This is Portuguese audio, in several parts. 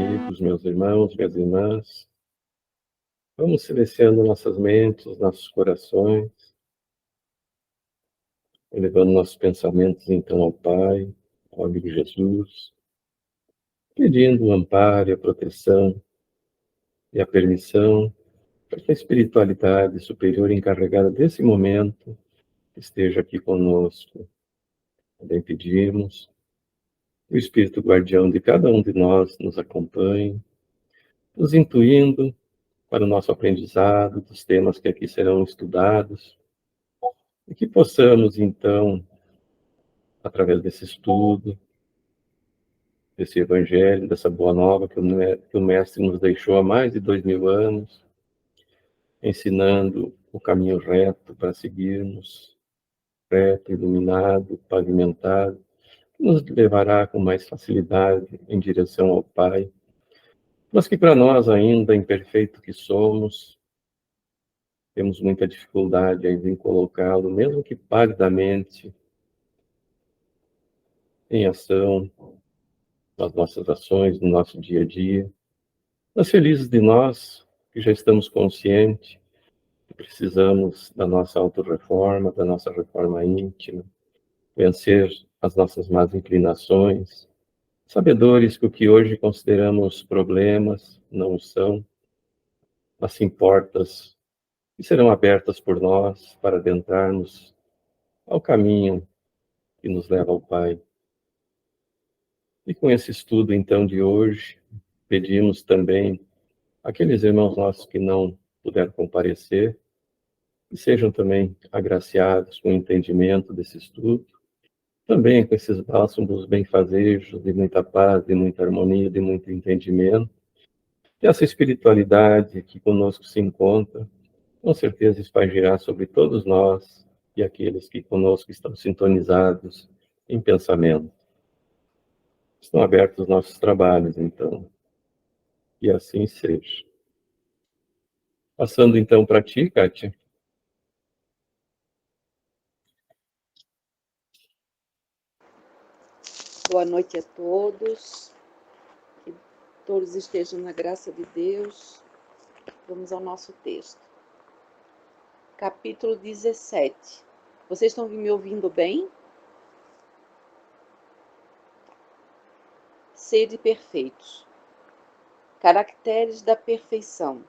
amigos, meus irmãos, minhas irmãs. Vamos silenciando nossas mentes, nossos corações, elevando nossos pensamentos então ao Pai, ao amigo Jesus, pedindo o amparo, a proteção e a permissão para que a espiritualidade superior encarregada desse momento esteja aqui conosco. Também pedimos que o Espírito Guardião de cada um de nós nos acompanhe, nos intuindo para o nosso aprendizado dos temas que aqui serão estudados, e que possamos, então, através desse estudo, desse Evangelho, dessa Boa Nova que o Mestre nos deixou há mais de 2000 anos, ensinando o caminho reto para seguirmos, reto, iluminado, pavimentado, que nos levará com mais facilidade em direção ao Pai, mas que para nós, ainda imperfeito que somos, temos muita dificuldade ainda em colocá-lo, mesmo que palidamente, em ação, nas nossas ações, no nosso dia a dia. Mas felizes de nós, que já estamos conscientes, que precisamos da nossa autorreforma, da nossa reforma íntima, vencer as nossas más inclinações, sabedores que o que hoje consideramos problemas não são, mas sim portas que serão abertas por nós para adentrarmos ao caminho que nos leva ao Pai. E com esse estudo, então, de hoje, pedimos também àqueles irmãos nossos que não puderam comparecer, que sejam também agraciados com o entendimento desse estudo, também com esses bálsamos benfazejos de muita paz, de muita harmonia, de muito entendimento, e essa espiritualidade que conosco se encontra, com certeza expandirá sobre todos nós e aqueles que conosco estão sintonizados em pensamento. Estão abertos os nossos trabalhos, então, e assim seja. Passando então para ti, Kátia. Boa noite a todos, que todos estejam na graça de Deus. Vamos ao nosso texto. Capítulo 17. Vocês estão me ouvindo bem? Sede perfeitos. Caracteres da perfeição.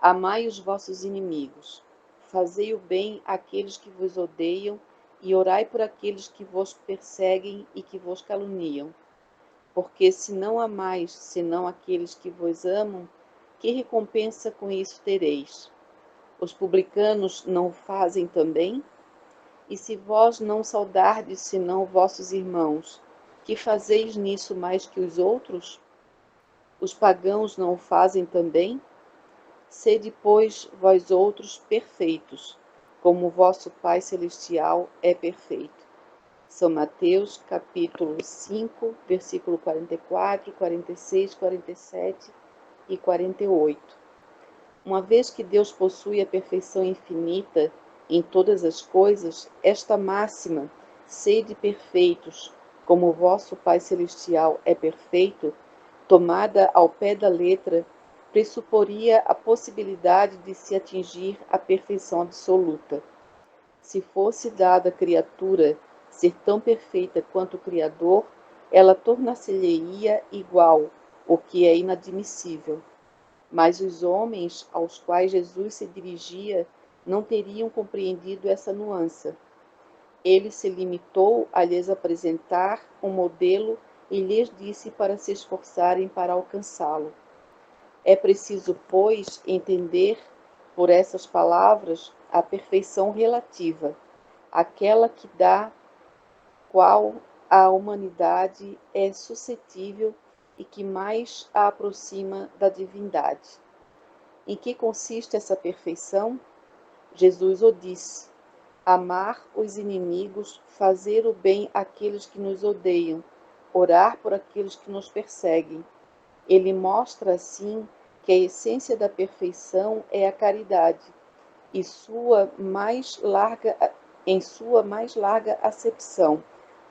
Amai os vossos inimigos. Fazei o bem àqueles que vos odeiam e orai por aqueles que vos perseguem e que vos caluniam. Porque se não amais senão aqueles que vos amam, que recompensa com isso tereis? Os publicanos não o fazem também? E se vós não saudardes senão vossos irmãos, que fazeis nisso mais que os outros? Os pagãos não o fazem também? Sede, pois, vós outros perfeitos, como o vosso Pai Celestial é perfeito. São Mateus, capítulo 5, versículo 44, 46, 47 e 48. Uma vez que Deus possui a perfeição infinita em todas as coisas, esta máxima, sede perfeitos, como o vosso Pai Celestial é perfeito, tomada ao pé da letra, pressuporia a possibilidade de se atingir a perfeição absoluta. Se fosse dada à criatura ser tão perfeita quanto o Criador, ela tornar-se-lhe-ia igual, o que é inadmissível. Mas os homens aos quais Jesus se dirigia não teriam compreendido essa nuance. Ele se limitou a lhes apresentar um modelo e lhes disse para se esforçarem para alcançá-lo. É preciso, pois, entender por essas palavras a perfeição relativa, aquela que dá qual a humanidade é suscetível e que mais a aproxima da divindade. Em que consiste essa perfeição? Jesus o disse: amar os inimigos, fazer o bem àqueles que nos odeiam, orar por aqueles que nos perseguem. Ele mostra, assim, que a essência da perfeição é a caridade, e em sua mais larga acepção,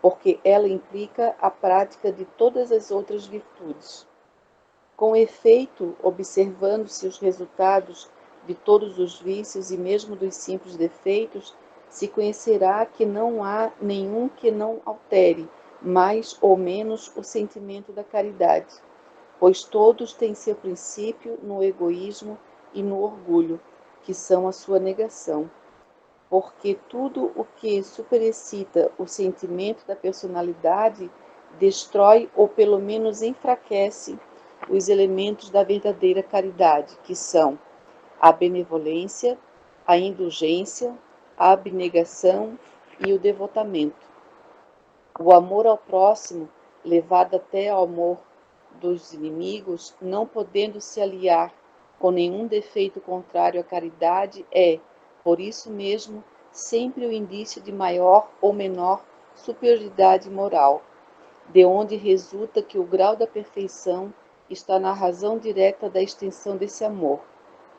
porque ela implica a prática de todas as outras virtudes. Com efeito, observando-se os resultados de todos os vícios e mesmo dos simples defeitos, se conhecerá que não há nenhum que não altere, mais ou menos, o sentimento da caridade, pois todos têm seu princípio no egoísmo e no orgulho, que são a sua negação. Porque tudo o que superexcita o sentimento da personalidade destrói ou pelo menos enfraquece os elementos da verdadeira caridade, que são a benevolência, a indulgência, a abnegação e o devotamento. O amor ao próximo, levado até ao amor dos inimigos, não podendo se aliar com nenhum defeito contrário à caridade, é, por isso mesmo, sempre o indício de maior ou menor superioridade moral, de onde resulta que o grau da perfeição está na razão direta da extensão desse amor.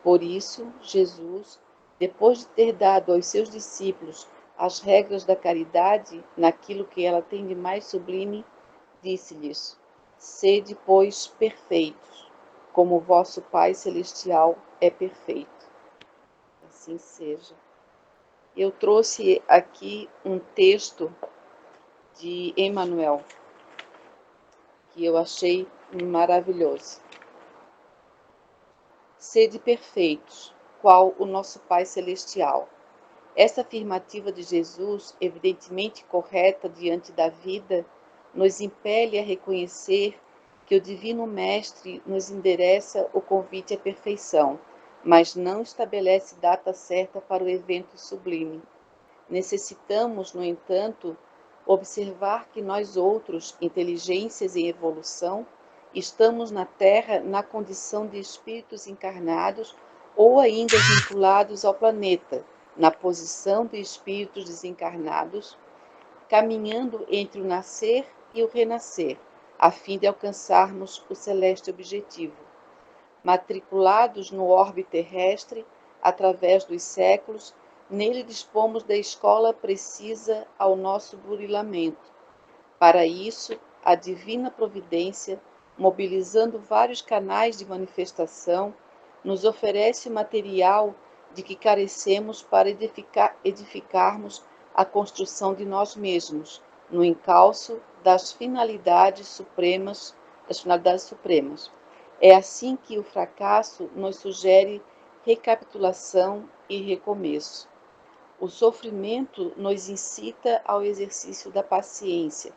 Por isso, Jesus, depois de ter dado aos seus discípulos as regras da caridade, naquilo que ela tem de mais sublime, disse-lhes: Sede, pois, perfeitos, como o vosso Pai Celestial é perfeito. Assim seja. Eu trouxe aqui um texto de Emmanuel, que eu achei maravilhoso. Sede perfeitos, qual o nosso Pai Celestial. Essa afirmativa de Jesus, evidentemente correta diante da vida, nos impele a reconhecer que o Divino Mestre nos endereça o convite à perfeição, mas não estabelece data certa para o evento sublime. Necessitamos, no entanto, observar que nós outros, inteligências em evolução, estamos na Terra na condição de espíritos encarnados ou ainda vinculados ao planeta, na posição de espíritos desencarnados, caminhando entre o nascer e o renascer, a fim de alcançarmos o celeste objetivo. Matriculados no orbe terrestre, através dos séculos, nele dispomos da escola precisa ao nosso burilamento. Para isso, a divina providência, mobilizando vários canais de manifestação, nos oferece o material de que carecemos para edificarmos a construção de nós mesmos, no encalço das finalidades supremas. É assim que o fracasso nos sugere recapitulação e recomeço. O sofrimento nos incita ao exercício da paciência.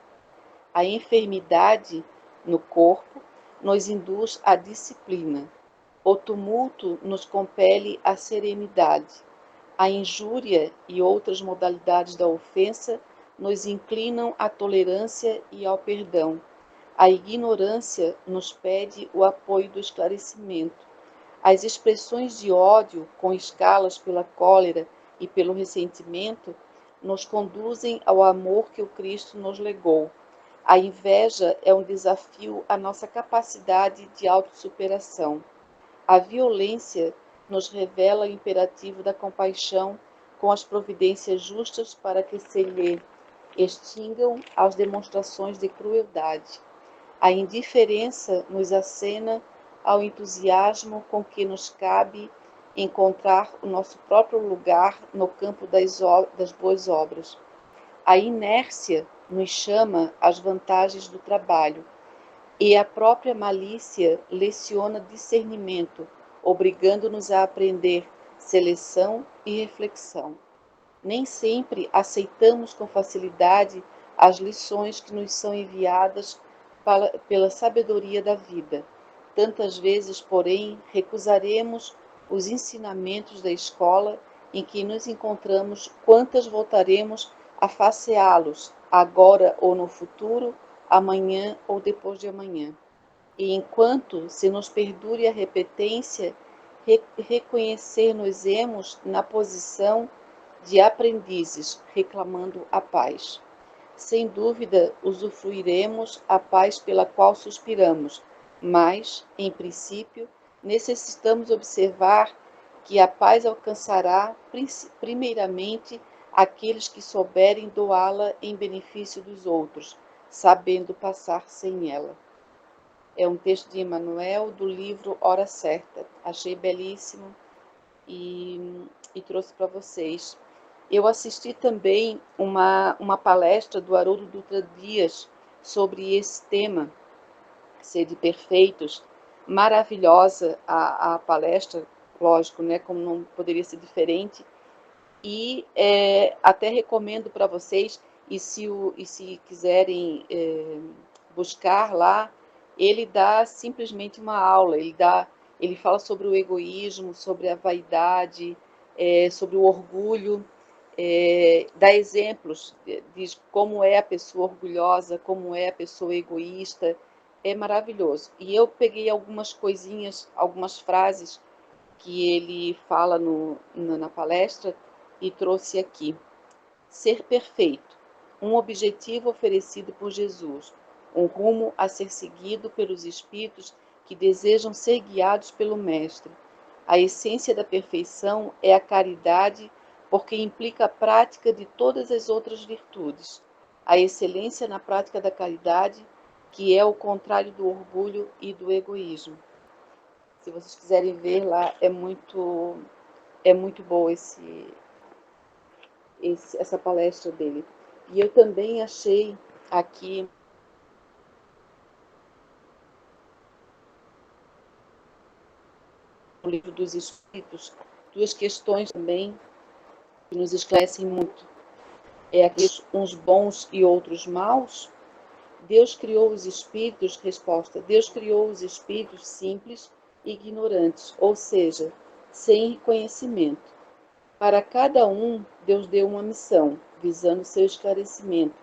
A enfermidade no corpo nos induz à disciplina. O tumulto nos compele à serenidade. A injúria e outras modalidades da ofensa nos inclinam à tolerância e ao perdão. A ignorância nos pede o apoio do esclarecimento. As expressões de ódio, com escalas pela cólera e pelo ressentimento, nos conduzem ao amor que o Cristo nos legou. A inveja é um desafio à nossa capacidade de autossuperação. A violência nos revela o imperativo da compaixão com as providências justas para que se lhe extingam as demonstrações de crueldade. A indiferença nos acena ao entusiasmo com que nos cabe encontrar o nosso próprio lugar no campo das boas obras. A inércia nos chama às vantagens do trabalho, e a própria malícia leciona discernimento, obrigando-nos a aprender seleção e reflexão. Nem sempre aceitamos com facilidade as lições que nos são enviadas pela sabedoria da vida. Tantas vezes, porém, recusaremos os ensinamentos da escola em que nos encontramos, quantas voltaremos a faceá-los, agora ou no futuro, amanhã ou depois de amanhã. E enquanto se nos perdure a repetência, reconhecer-nos-emos na posição de aprendizes, reclamando a paz. Sem dúvida, usufruiremos a paz pela qual suspiramos, mas, em princípio, necessitamos observar que a paz alcançará primeiramente aqueles que souberem doá-la em benefício dos outros, sabendo passar sem ela. É um texto de Emmanuel do livro Hora Certa. Achei belíssimo e trouxe para vocês. Eu assisti também uma palestra do Haroldo Dutra Dias sobre esse tema, Sede Perfeitos. Maravilhosa a palestra, lógico, né, como não poderia ser diferente. E até recomendo para vocês, e se quiserem buscar lá, ele dá simplesmente uma aula, ele fala sobre o egoísmo, sobre a vaidade, sobre o orgulho, dá exemplos, diz como é a pessoa orgulhosa, como é a pessoa egoísta, é maravilhoso. E eu peguei algumas coisinhas, algumas frases que ele fala na palestra e trouxe aqui. Ser perfeito, um objetivo oferecido por Jesus, um rumo a ser seguido pelos espíritos que desejam ser guiados pelo Mestre. A essência da perfeição é a caridade, porque implica a prática de todas as outras virtudes. A excelência na prática da caridade, que é o contrário do orgulho e do egoísmo. Se vocês quiserem ver lá, é muito boa essa palestra dele. E eu também achei aqui no livro dos Espíritos duas questões também que nos esclarecem muito. É aqueles uns bons e outros maus. Deus criou os espíritos, resposta, Deus criou os espíritos simples e ignorantes, ou seja, sem conhecimento. Para cada um, Deus deu uma missão, visando seu esclarecimento,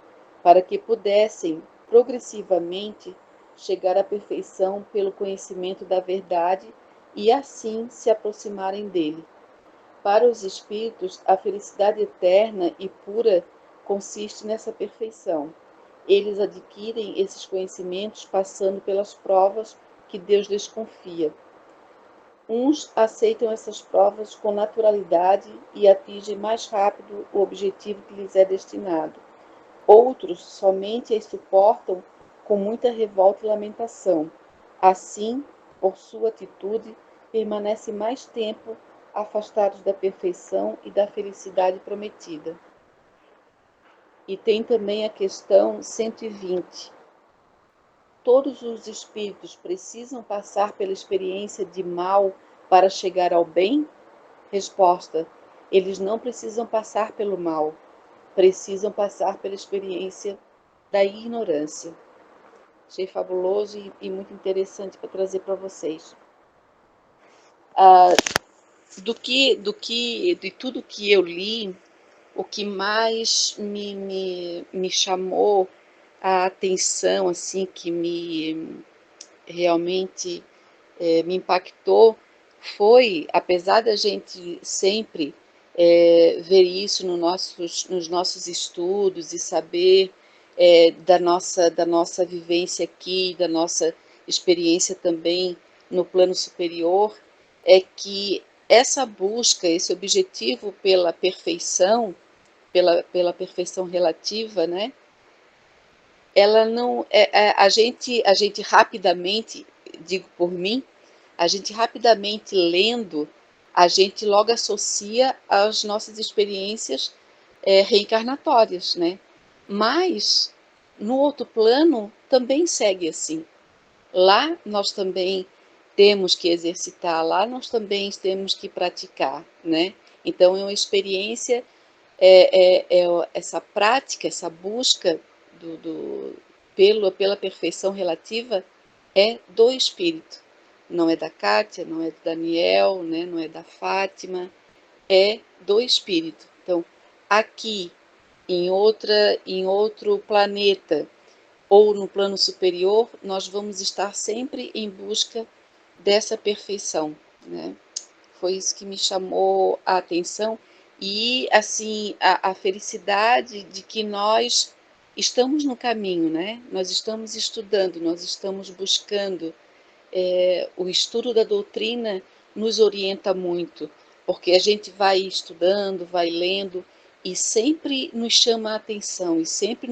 para que pudessem, progressivamente, chegar à perfeição pelo conhecimento da verdade e assim se aproximarem dele. Para os espíritos, a felicidade eterna e pura consiste nessa perfeição. Eles adquirem esses conhecimentos passando pelas provas que Deus lhes confia. Uns aceitam essas provas com naturalidade e atingem mais rápido o objetivo que lhes é destinado. Outros somente as suportam com muita revolta e lamentação. Assim, por sua atitude, permanecem mais tempo afastados da perfeição e da felicidade prometida. E tem também a questão 120. Todos os espíritos precisam passar pela experiência de mal para chegar ao bem? Resposta: eles não precisam passar pelo mal, precisam passar pela experiência da ignorância. Achei fabuloso e muito interessante para trazer para vocês. De tudo que eu li, o que mais me chamou a atenção, assim, que realmente me impactou, foi, apesar da gente sempre ver isso nos nossos estudos e saber da nossa vivência aqui, da nossa experiência também no plano superior, é que essa busca, esse objetivo pela perfeição, pela perfeição relativa, né? Ela não, a gente rapidamente, digo por mim, a gente rapidamente lendo, a gente logo associa às nossas experiências reencarnatórias, né? Mas no outro plano também segue assim. Lá nós também temos que exercitar, lá nós também temos que praticar, né? Então é uma experiência, essa prática, essa busca pela perfeição relativa é do espírito. Não é da Kátia, não é do Daniel, né? Não é da Fátima, é do espírito. Então, aqui, em outro planeta, ou no plano superior, nós vamos estar sempre em busca dessa perfeição, né? Foi isso que me chamou a atenção e, assim, a felicidade de que nós estamos no caminho, né? Nós estamos estudando, nós estamos buscando. O estudo da doutrina nos orienta muito, porque a gente vai estudando, vai lendo e sempre nos chama a atenção e sempre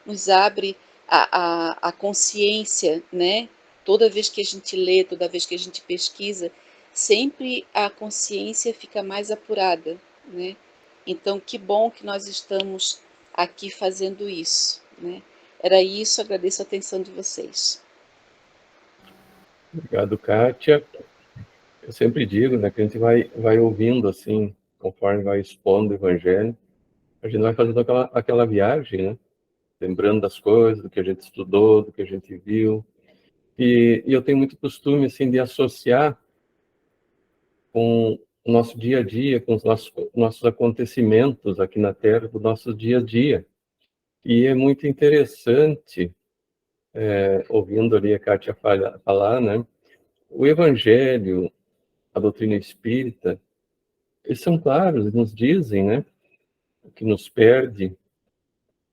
nos abre a consciência, né? toda vez que a gente lê, toda vez que a gente pesquisa, sempre a consciência fica mais apurada, né? Então, que bom que nós estamos aqui fazendo isso, né? Era isso, agradeço a atenção de vocês. Obrigado, Kátia. Eu sempre digo, né, que a gente vai ouvindo, assim, conforme vai expondo o Evangelho, a gente vai fazendo aquela viagem, né? Lembrando das coisas, do que a gente estudou, do que a gente viu. E eu tenho muito costume, assim, de associar com o nosso dia a dia, com os nossos acontecimentos aqui na Terra, do nosso dia a dia. E é muito interessante, ouvindo ali a Kátia falar, né? O Evangelho, a doutrina espírita, eles são claros, nos dizem, né? O que nos perde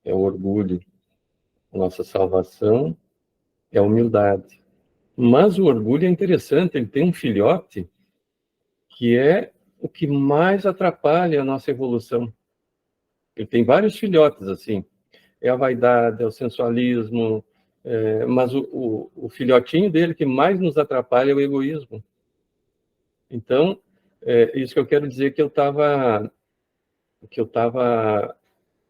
é o orgulho, a nossa salvação é a humildade. Mas o orgulho é interessante, ele tem um filhote que é o que mais atrapalha a nossa evolução. Ele tem vários filhotes, assim. É a vaidade, é o sensualismo, mas o filhotinho dele que mais nos atrapalha é o egoísmo. Então, isso que eu quero dizer que eu estava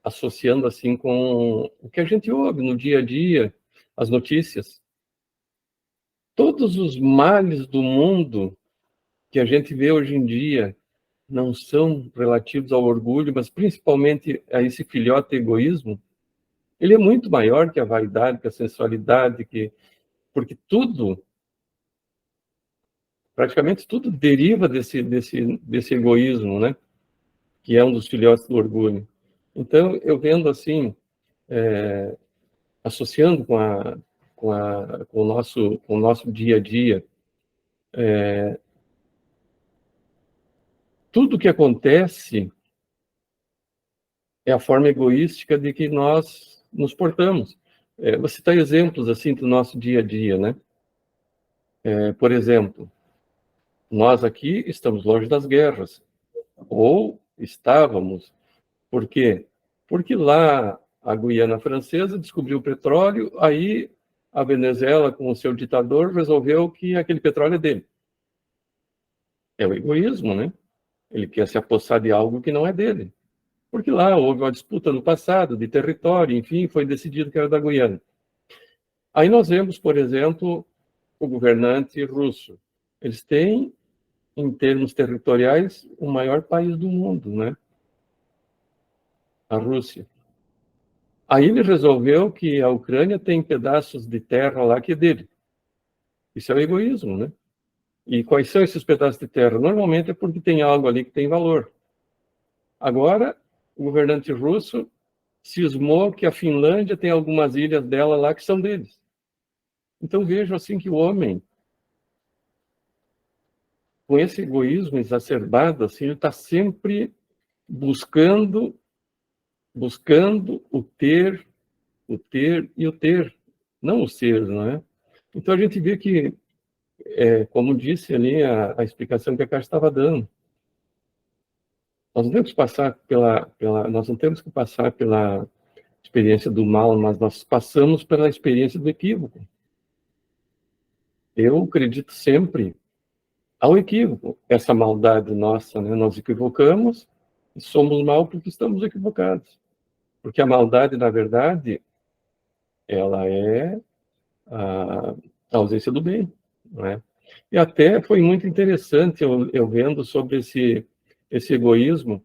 associando assim com o que a gente ouve no dia a dia, as notícias. Todos os males do mundo que a gente vê hoje em dia não são relativos ao orgulho, mas principalmente a esse filhote egoísmo. Ele é muito maior que a vaidade, que a sensualidade, porque tudo, praticamente tudo deriva desse egoísmo, né? Que é um dos filhotes do orgulho. Então, eu vendo assim, associando com o nosso dia a dia, tudo que acontece é a forma egoística de que nós nos portamos. Você citar exemplos assim do nosso dia a dia, né? Por exemplo, nós aqui estamos longe das guerras, ou estávamos. Por quê? Porque lá a Guiana Francesa descobriu o petróleo, aí a Venezuela, com o seu ditador, resolveu que aquele petróleo é dele. É o egoísmo, né? Ele quer se apossar de algo que não é dele. Porque lá houve uma disputa no passado de território, enfim, foi decidido que era da Guiana. Aí nós vemos, por exemplo, o governante russo. Eles têm, em termos territoriais, o maior país do mundo, né? A Rússia. Aí ele resolveu que a Ucrânia tem pedaços de terra lá que é dele. Isso é o egoísmo, né? E quais são esses pedaços de terra? Normalmente é porque tem algo ali que tem valor. Agora, o governante russo cismou que a Finlândia tem algumas ilhas dela lá que são deles. Então vejo assim que o homem, com esse egoísmo exacerbado, assim, ele está sempre buscando o ter e o ter, não o ser, não é? Então a gente vê que como disse ali a explicação que a Caixa estava dando, nós não temos que passar nós não temos que passar pela experiência do mal, mas nós passamos pela experiência do equívoco. Eu acredito sempre ao equívoco, essa maldade nossa, né? Nós equivocamos e somos mal porque estamos equivocados. Porque a maldade, na verdade, ela é a ausência do bem, não é? E até foi muito interessante eu vendo sobre esse egoísmo.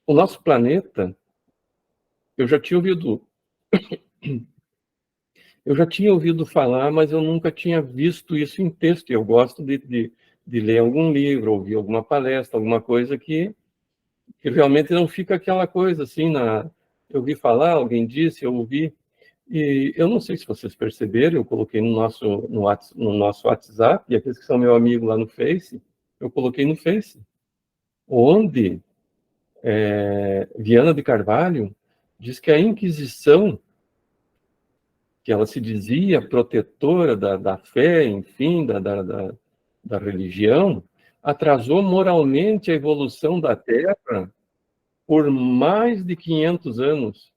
O nosso planeta, eu já tinha ouvido, eu já tinha ouvido falar, mas eu nunca tinha visto isso em texto. Eu gosto de ler algum livro, ouvir alguma palestra, alguma coisa que realmente não fica aquela coisa assim, eu ouvi falar, alguém disse, eu ouvi. E eu não sei se vocês perceberam, eu coloquei no nosso WhatsApp, e aqueles que são meu amigo lá no Face, eu coloquei no Face, onde Viana de Carvalho diz que a Inquisição, que ela se dizia protetora da fé, enfim, da religião, atrasou moralmente a evolução da Terra por mais de 500 anos.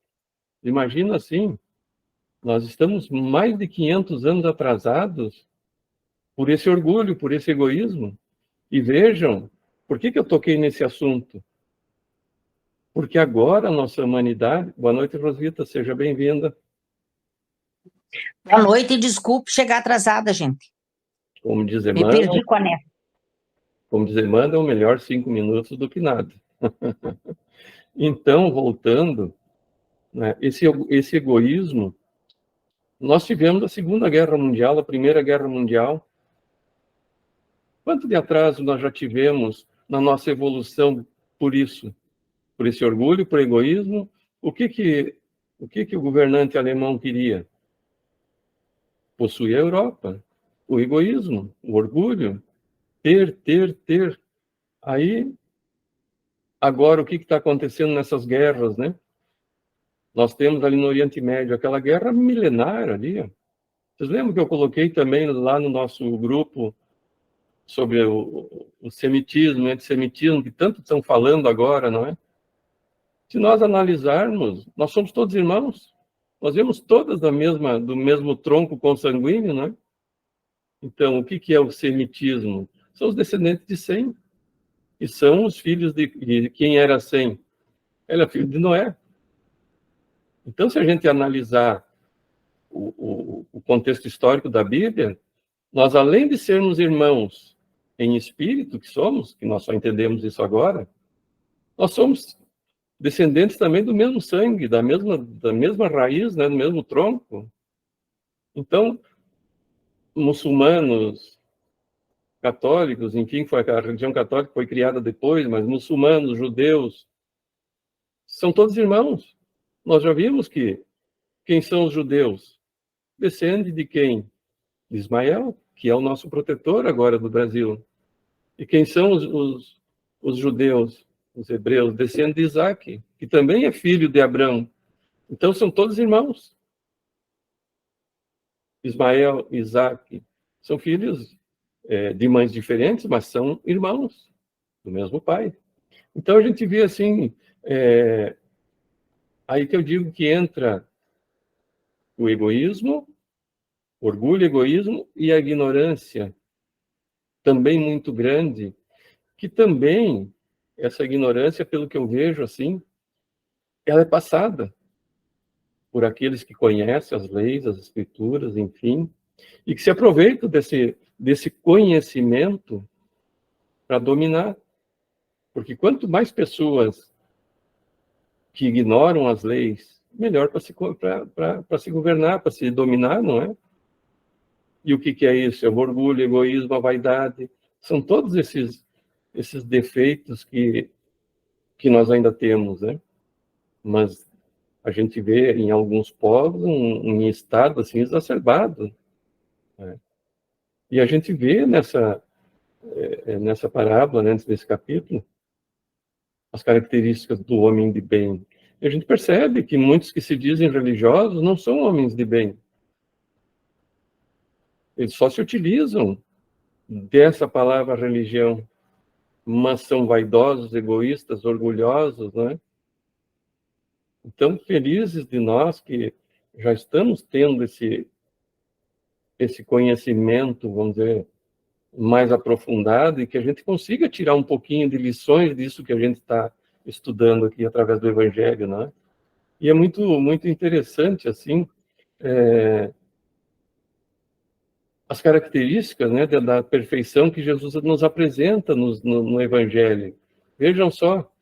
Imagina assim, Nós estamos mais de 500 anos atrasados por esse orgulho, por esse egoísmo. E vejam, por que eu toquei nesse assunto? Porque agora a nossa humanidade... Boa noite, Rosita, seja bem-vinda. Boa noite e desculpe chegar atrasada, gente. Como diz Me Emmanuel, perdi com a neta. como diz Emmanuel, melhor 5 minutos do que nada. Então, voltando, né, esse egoísmo, nós tivemos a Segunda Guerra Mundial, a Primeira Guerra Mundial. Quanto de atraso nós já tivemos na nossa evolução por isso? Por esse orgulho, por egoísmo? O que o governante alemão queria? Possuir a Europa. O egoísmo, o orgulho, ter. Aí, agora, o que está acontecendo nessas guerras, né? Nós temos ali no Oriente Médio aquela guerra milenar ali. Vocês lembram que eu coloquei também lá no nosso grupo sobre o semitismo, o antissemitismo, que tanto estão falando agora, não é? Se nós analisarmos, nós somos todos irmãos. Nós vemos todas do mesmo tronco consanguíneo, não é? Então, o que é o semitismo? São os descendentes de Sem, e são os filhos de quem era Sem? Ele é filho de Noé. Então, se a gente analisar o contexto histórico da Bíblia, nós, além de sermos irmãos em espírito, que nós só entendemos isso agora, nós somos descendentes também do mesmo sangue, da mesma raiz, né, do mesmo tronco. Então, muçulmanos, católicos, enfim, foi a religião católica foi criada depois, mas muçulmanos, judeus, são todos irmãos. Nós já vimos que quem são os judeus? Descende de quem? De Ismael, que é o nosso protetor agora do Brasil. E quem são os judeus, os hebreus? Descendem de Isaac, que também é filho de Abraão. Então, são todos irmãos. Ismael, Isaac, são filhos de mães diferentes, mas são irmãos do mesmo pai. Então, a gente vê assim, aí que eu digo que entra o egoísmo, orgulho, egoísmo e a ignorância, também muito grande, que também, essa ignorância, pelo que eu vejo assim, ela é passada por aqueles que conhecem as leis, as escrituras, enfim, e que se aproveitam desse conhecimento para dominar. Porque quanto mais pessoas que ignoram as leis, melhor para se governar, para se dominar, não é? E o que é isso? É o orgulho, o egoísmo, a vaidade. São todos esses defeitos que nós ainda temos, né? Mas a gente vê em alguns povos um estado assim exacerbado, né? E a gente vê nessa parábola, né, nesse capítulo, as características do homem de bem. E a gente percebe que muitos que se dizem religiosos não são homens de bem. Eles só se utilizam dessa palavra religião, mas são vaidosos, egoístas, orgulhosos, né? Então, felizes de nós que já estamos tendo esse conhecimento, vamos dizer, mais aprofundado, e que a gente consiga tirar um pouquinho de lições disso que a gente está estudando aqui através do Evangelho, né? E é muito, muito interessante, assim, as características, né, da perfeição que Jesus nos apresenta no Evangelho. Vejam só,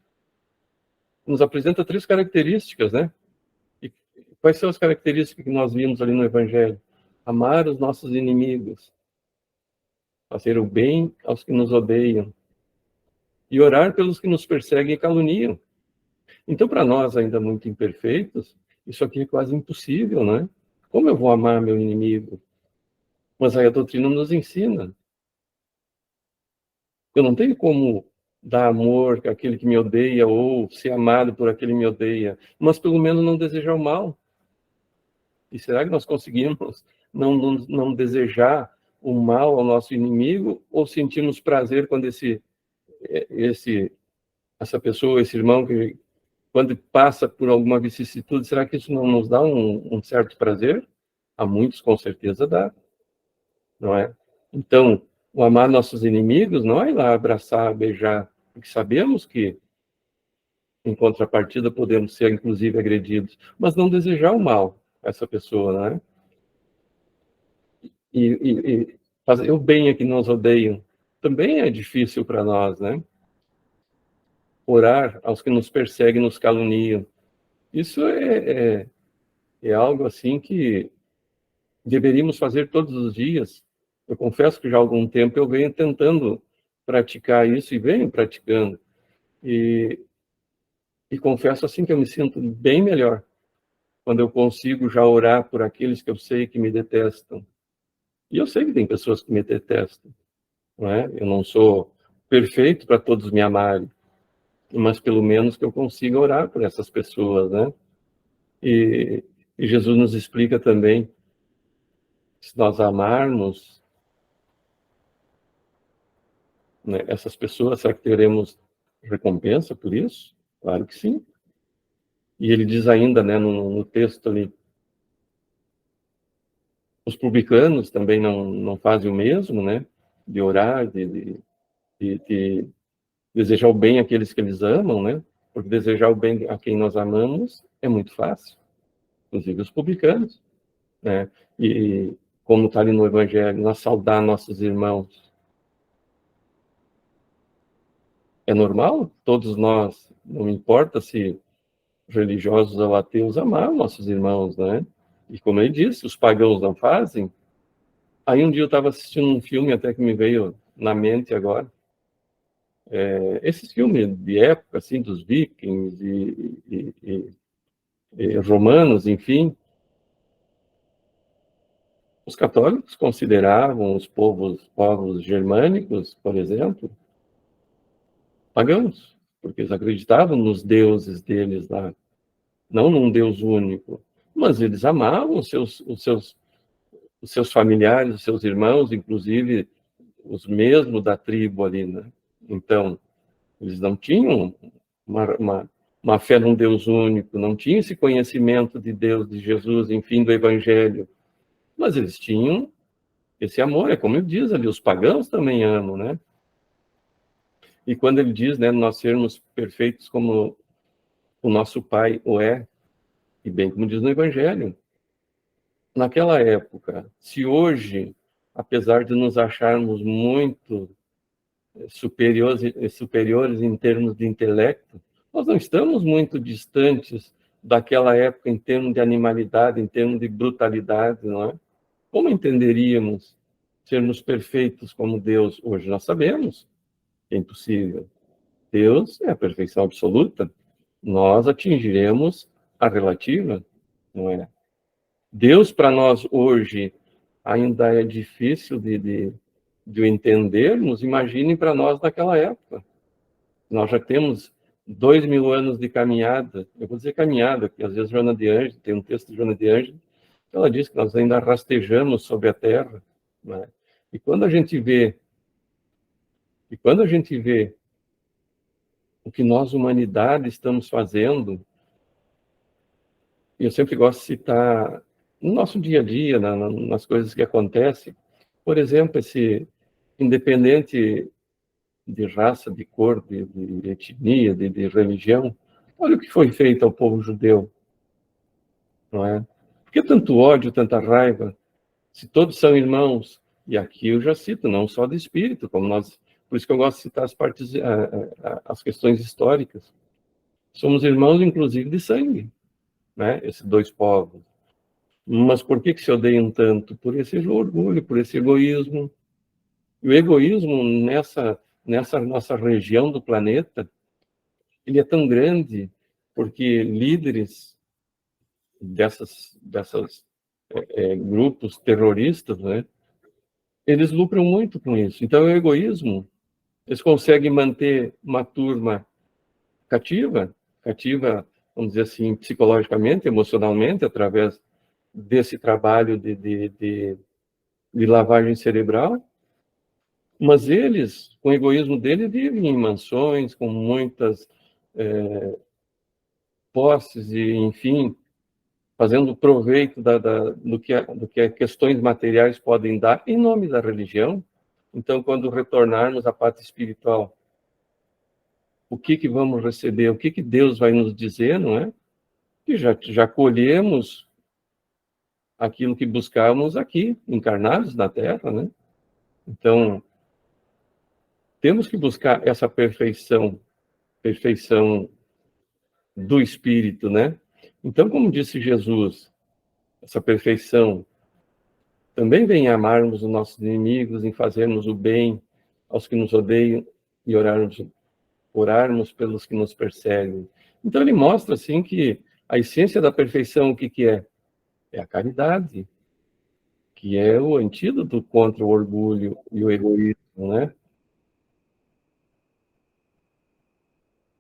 nos apresenta 3 características, né? E quais são as características que nós vimos ali no Evangelho? Amar os nossos inimigos, fazer o bem aos que nos odeiam e orar pelos que nos perseguem e caluniam. Então, para nós ainda muito imperfeitos, isso aqui é quase impossível, né? Como eu vou amar meu inimigo? Mas aí a doutrina nos ensina. Eu não tenho como dar amor àquele que me odeia ou ser amado por aquele que me odeia, mas pelo menos não desejar o mal. E será que nós conseguimos não desejar o mal ao nosso inimigo ou sentirmos prazer quando essa pessoa, esse irmão, quando passa por alguma vicissitude, será que isso não nos dá um certo prazer? A muitos, com certeza, dá, não é? Então, o amar nossos inimigos não é ir lá abraçar, beijar, porque sabemos que, em contrapartida, podemos ser, inclusive, agredidos, mas não desejar o mal a essa pessoa, não é? E fazer o bem a que nos odeiam também é difícil para nós, né? Orar aos que nos perseguem, nos caluniam. Isso é algo assim que deveríamos fazer todos os dias. Eu confesso que já há algum tempo eu venho tentando praticar isso e venho praticando. E confesso assim que eu me sinto bem melhor quando eu consigo já orar por aqueles que eu sei que me detestam. E eu sei que tem pessoas que me detestam, não é? Eu não sou perfeito para todos me amarem, mas pelo menos que eu consiga orar por essas pessoas, né? E Jesus nos explica também, se nós amarmos, né, essas pessoas, será que teremos recompensa por isso? Claro que sim. E ele diz ainda, né, no texto ali, os publicanos também não fazem o mesmo, né? De orar, de desejar o bem àqueles que eles amam, né? Porque desejar o bem a quem nós amamos é muito fácil, inclusive os publicanos, né? E como está ali no Evangelho, nós saudar nossos irmãos. É normal, todos nós, não importa se religiosos ou ateus, amar nossos irmãos, né? E como ele disse, os pagãos não fazem. Aí um dia eu estava assistindo um filme até que me veio na mente agora. Esse filme de época, assim, dos vikings e romanos, enfim, os católicos consideravam os povos germânicos, por exemplo, pagãos, porque eles acreditavam nos deuses deles lá, não num Deus único, mas eles amavam os seus familiares, os seus irmãos, inclusive os mesmos da tribo ali, né? Então, eles não tinham uma fé num Deus único, não tinham esse conhecimento de Deus, de Jesus, enfim, do Evangelho, mas eles tinham esse amor, é como ele diz ali, os pagãos também amam, né? E quando ele diz, né, nós sermos perfeitos como o nosso Pai o é, e bem como diz no Evangelho, naquela época, se hoje, apesar de nos acharmos muito superiores em termos de intelecto, nós não estamos muito distantes daquela época em termos de animalidade, em termos de brutalidade, não é? Como entenderíamos sermos perfeitos como Deus hoje? Nós sabemos que é impossível. Deus é a perfeição absoluta. Nós atingiremos a relativa, não é? Deus, para nós hoje, ainda é difícil de o entendermos, imagine para nós naquela época. Nós já temos 2000 anos de caminhada, eu vou dizer caminhada, porque às vezes Joana de Ângeles, tem um texto de Joana de Ângeles, que ela diz que nós ainda rastejamos sobre a terra, né? E quando a gente vê o que nós, humanidade, estamos fazendo, e eu sempre gosto de citar no nosso dia a dia, nas coisas que acontecem, por exemplo, esse independente de raça, de cor, de etnia, de religião, olha o que foi feito ao povo judeu, não é? Por que tanto ódio, tanta raiva, se todos são irmãos? E aqui eu já cito, não só de espírito, como nós, por isso que eu gosto de citar as partes, as questões históricas. Somos irmãos, inclusive, de sangue, né? Esses dois povos. Mas por que se odeiam tanto? Por esse orgulho, por esse egoísmo. E o egoísmo nessa nossa região do planeta, ele é tão grande porque líderes dessas grupos terroristas, né, eles lucram muito com isso. Então, o egoísmo, eles conseguem manter uma turma cativa, vamos dizer assim, psicologicamente, emocionalmente, através desse trabalho de lavagem cerebral, mas eles, com o egoísmo deles, vivem em mansões, com muitas posses e, enfim, fazendo proveito do que questões materiais podem dar em nome da religião. Então, quando retornarmos à pátria espiritual, o que vamos receber? O que Deus vai nos dizer, não é? Que já colhemos aquilo que buscávamos aqui, encarnados na Terra, né? Então, temos que buscar essa perfeição do espírito, né? Então, como disse Jesus, essa perfeição também vem em amarmos os nossos inimigos, em fazermos o bem aos que nos odeiam e orarmos pelos que nos perseguem. Então, ele mostra, assim, que a essência da perfeição, o que é? É a caridade, que é o antídoto contra o orgulho e o egoísmo, né?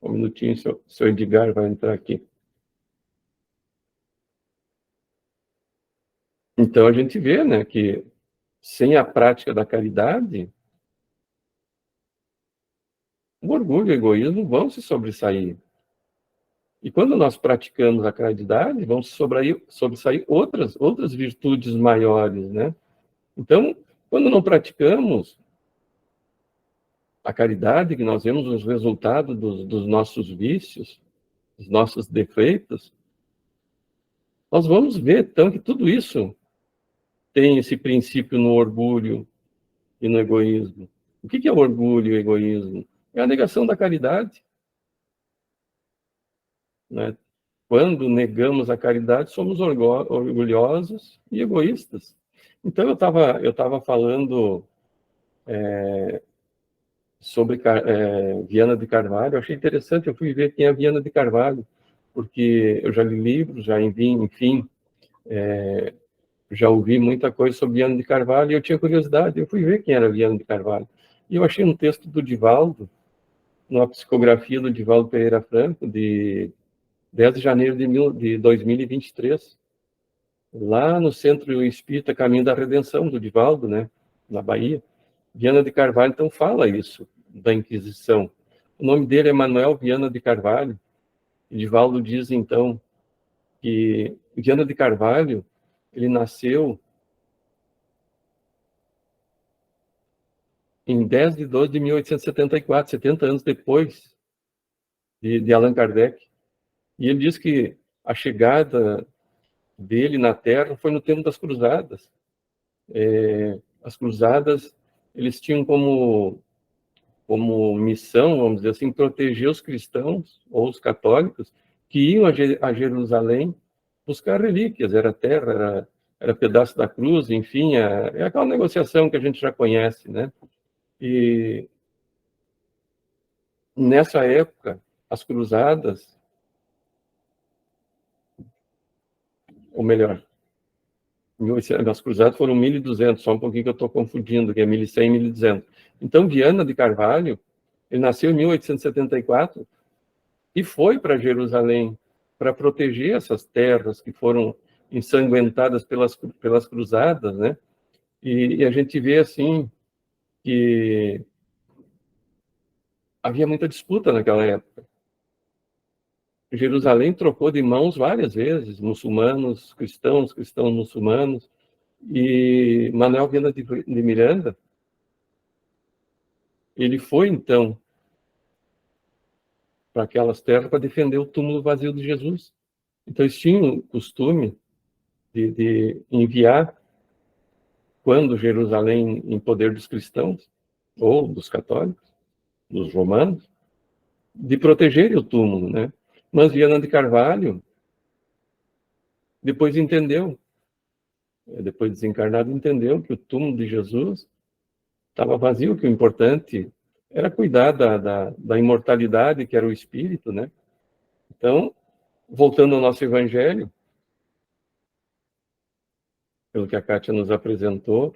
Um minutinho, seu Edgar vai entrar aqui. Então, a gente vê, né, que sem a prática da caridade, o orgulho e o egoísmo vão se sobressair. E quando nós praticamos a caridade, vão se sobressair outras virtudes maiores, né? Então, quando não praticamos a caridade, que nós vemos os resultados dos nossos vícios, dos nossos defeitos, nós vamos ver, então, que tudo isso tem esse princípio no orgulho e no egoísmo. O que é o orgulho e o egoísmo? É a negação da caridade, né? Quando negamos a caridade, somos orgulhosos e egoístas. Então, eu tava falando sobre Viana de Carvalho. Eu achei interessante, eu fui ver quem é Viana de Carvalho, porque eu já li livros, enfim, já ouvi muita coisa sobre Viana de Carvalho, e eu tinha curiosidade, eu fui ver quem era Viana de Carvalho. E eu achei um texto do Divaldo, numa psicografia do Divaldo Pereira Franco, de 10 de janeiro de 2023, lá no Centro Espírita Caminho da Redenção, do Divaldo, né, na Bahia. Viana de Carvalho, então, fala isso, da Inquisição. O nome dele é Manuel Viana de Carvalho. E Divaldo diz, então, que Viana de Carvalho, ele nasceu em 10 de 12 de 1874, 70 anos depois de Allan Kardec. E ele diz que a chegada dele na Terra foi no tempo das Cruzadas. As Cruzadas, eles tinham como missão, vamos dizer assim, proteger os cristãos ou os católicos que iam a Jerusalém buscar relíquias, era terra, era pedaço da cruz, enfim, é aquela negociação que a gente já conhece, né? E nessa época, as cruzadas, ou melhor, as cruzadas foram 1.200, só um pouquinho que eu estou confundindo, que é 1.100 e 1.200. Então, Viana de Carvalho, ele nasceu em 1874 e foi para Jerusalém para proteger essas terras que foram ensanguentadas pelas cruzadas, né? E a gente vê, assim, que havia muita disputa naquela época. Jerusalém trocou de mãos várias vezes, muçulmanos, cristãos, cristãos muçulmanos, e Manuel Viana de Miranda, ele foi, então, para aquelas terras para defender o túmulo vazio de Jesus. Então, eles tinham o costume de enviar, quando Jerusalém em poder dos cristãos, ou dos católicos, dos romanos, de protegerem o túmulo, né? Mas Viana de Carvalho depois entendeu, depois desencarnado, entendeu que o túmulo de Jesus estava vazio, que o importante era cuidar da imortalidade, que era o espírito, né? Então, voltando ao nosso evangelho, pelo que a Kátia nos apresentou,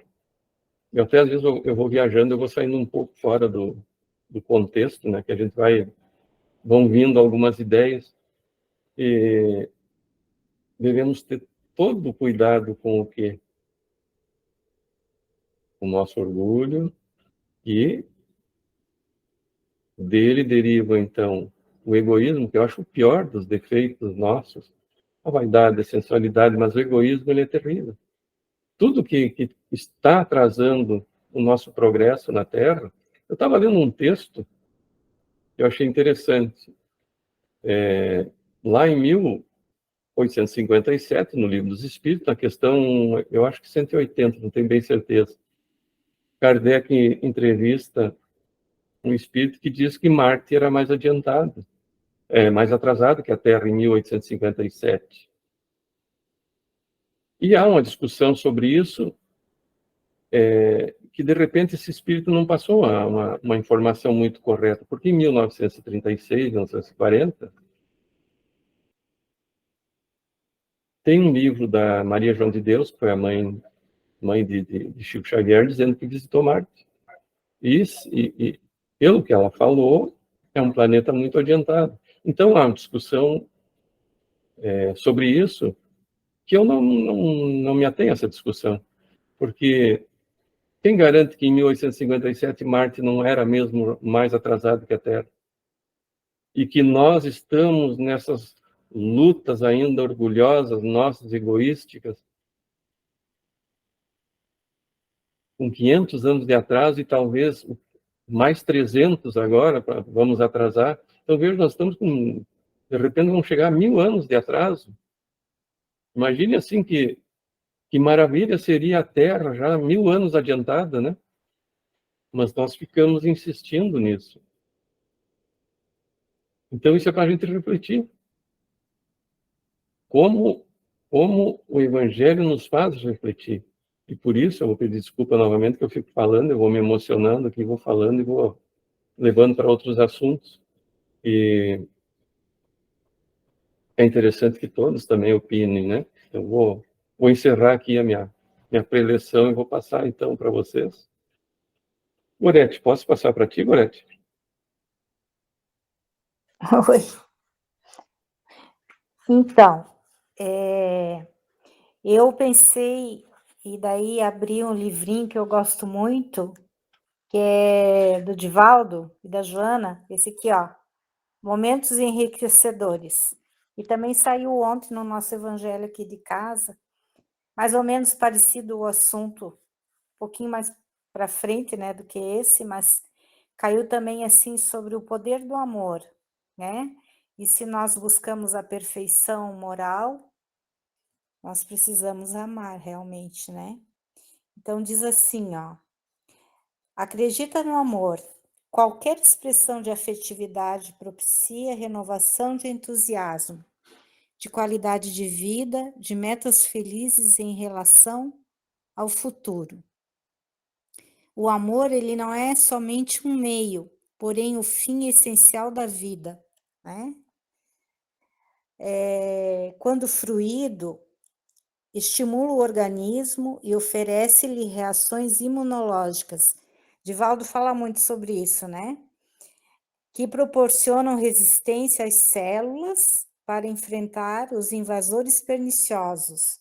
eu até às vezes eu vou viajando, eu vou saindo um pouco fora do contexto, né? Que a gente vão vindo algumas ideias, e devemos ter todo o cuidado com o quê? O nosso orgulho, e dele deriva, então, o egoísmo, que eu acho o pior dos defeitos nossos, a vaidade, a sensualidade, mas o egoísmo ele é terrível. Tudo que está atrasando o nosso progresso na Terra. Eu estava lendo um texto que eu achei interessante. Lá em 1857, no Livro dos Espíritos, na questão, eu acho que 180, não tenho bem certeza, Kardec entrevista um espírito que diz que Marte era mais adiantado, mais atrasado que a Terra em 1857. E há uma discussão sobre isso, que de repente esse espírito não passou uma informação muito correta, porque em 1936, 1940, tem um livro da Maria João de Deus, que foi a mãe de Chico Xavier, dizendo que visitou Marte. E pelo que ela falou, é um planeta muito adiantado. Então, há uma discussão sobre isso, que eu não me atenho a essa discussão, porque quem garante que em 1857 Marte não era mesmo mais atrasado que a Terra? E que nós estamos nessas lutas ainda orgulhosas, nossas, egoísticas, com 500 anos de atraso e talvez mais 300 agora, vamos atrasar. Então, veja, nós estamos com, de repente, vamos chegar a 1000 anos de atraso. Imagine assim que maravilha seria a Terra já 1000 anos adiantada, né? Mas nós ficamos insistindo nisso. Então, isso é para a gente refletir. Como o Evangelho nos faz refletir. E por isso, eu vou pedir desculpa novamente, que eu fico falando, eu vou me emocionando aqui, vou falando e vou levando para outros assuntos. E é interessante que todos também opinem, né? Eu vou encerrar aqui a minha preleção e vou passar, então, para vocês. Gorete, posso passar para ti, Gorete? Oi. Então, eu pensei, e daí abri um livrinho que eu gosto muito, que é do Divaldo e da Joana, esse aqui, ó, Momentos Enriquecedores. E também saiu ontem no nosso evangelho aqui de casa, mais ou menos parecido o assunto, um pouquinho mais para frente, né, do que esse, mas caiu também assim sobre o poder do amor, né? E se nós buscamos a perfeição moral, nós precisamos amar realmente, né? Então diz assim, ó: acredita no amor. Qualquer expressão de afetividade propicia renovação de entusiasmo, de qualidade de vida, de metas felizes em relação ao futuro. O amor, ele não é somente um meio, porém o fim essencial da vida, né? Quando fruído, estimula o organismo e oferece-lhe reações imunológicas. Divaldo fala muito sobre isso, né? Que proporcionam resistência às células para enfrentar os invasores perniciosos,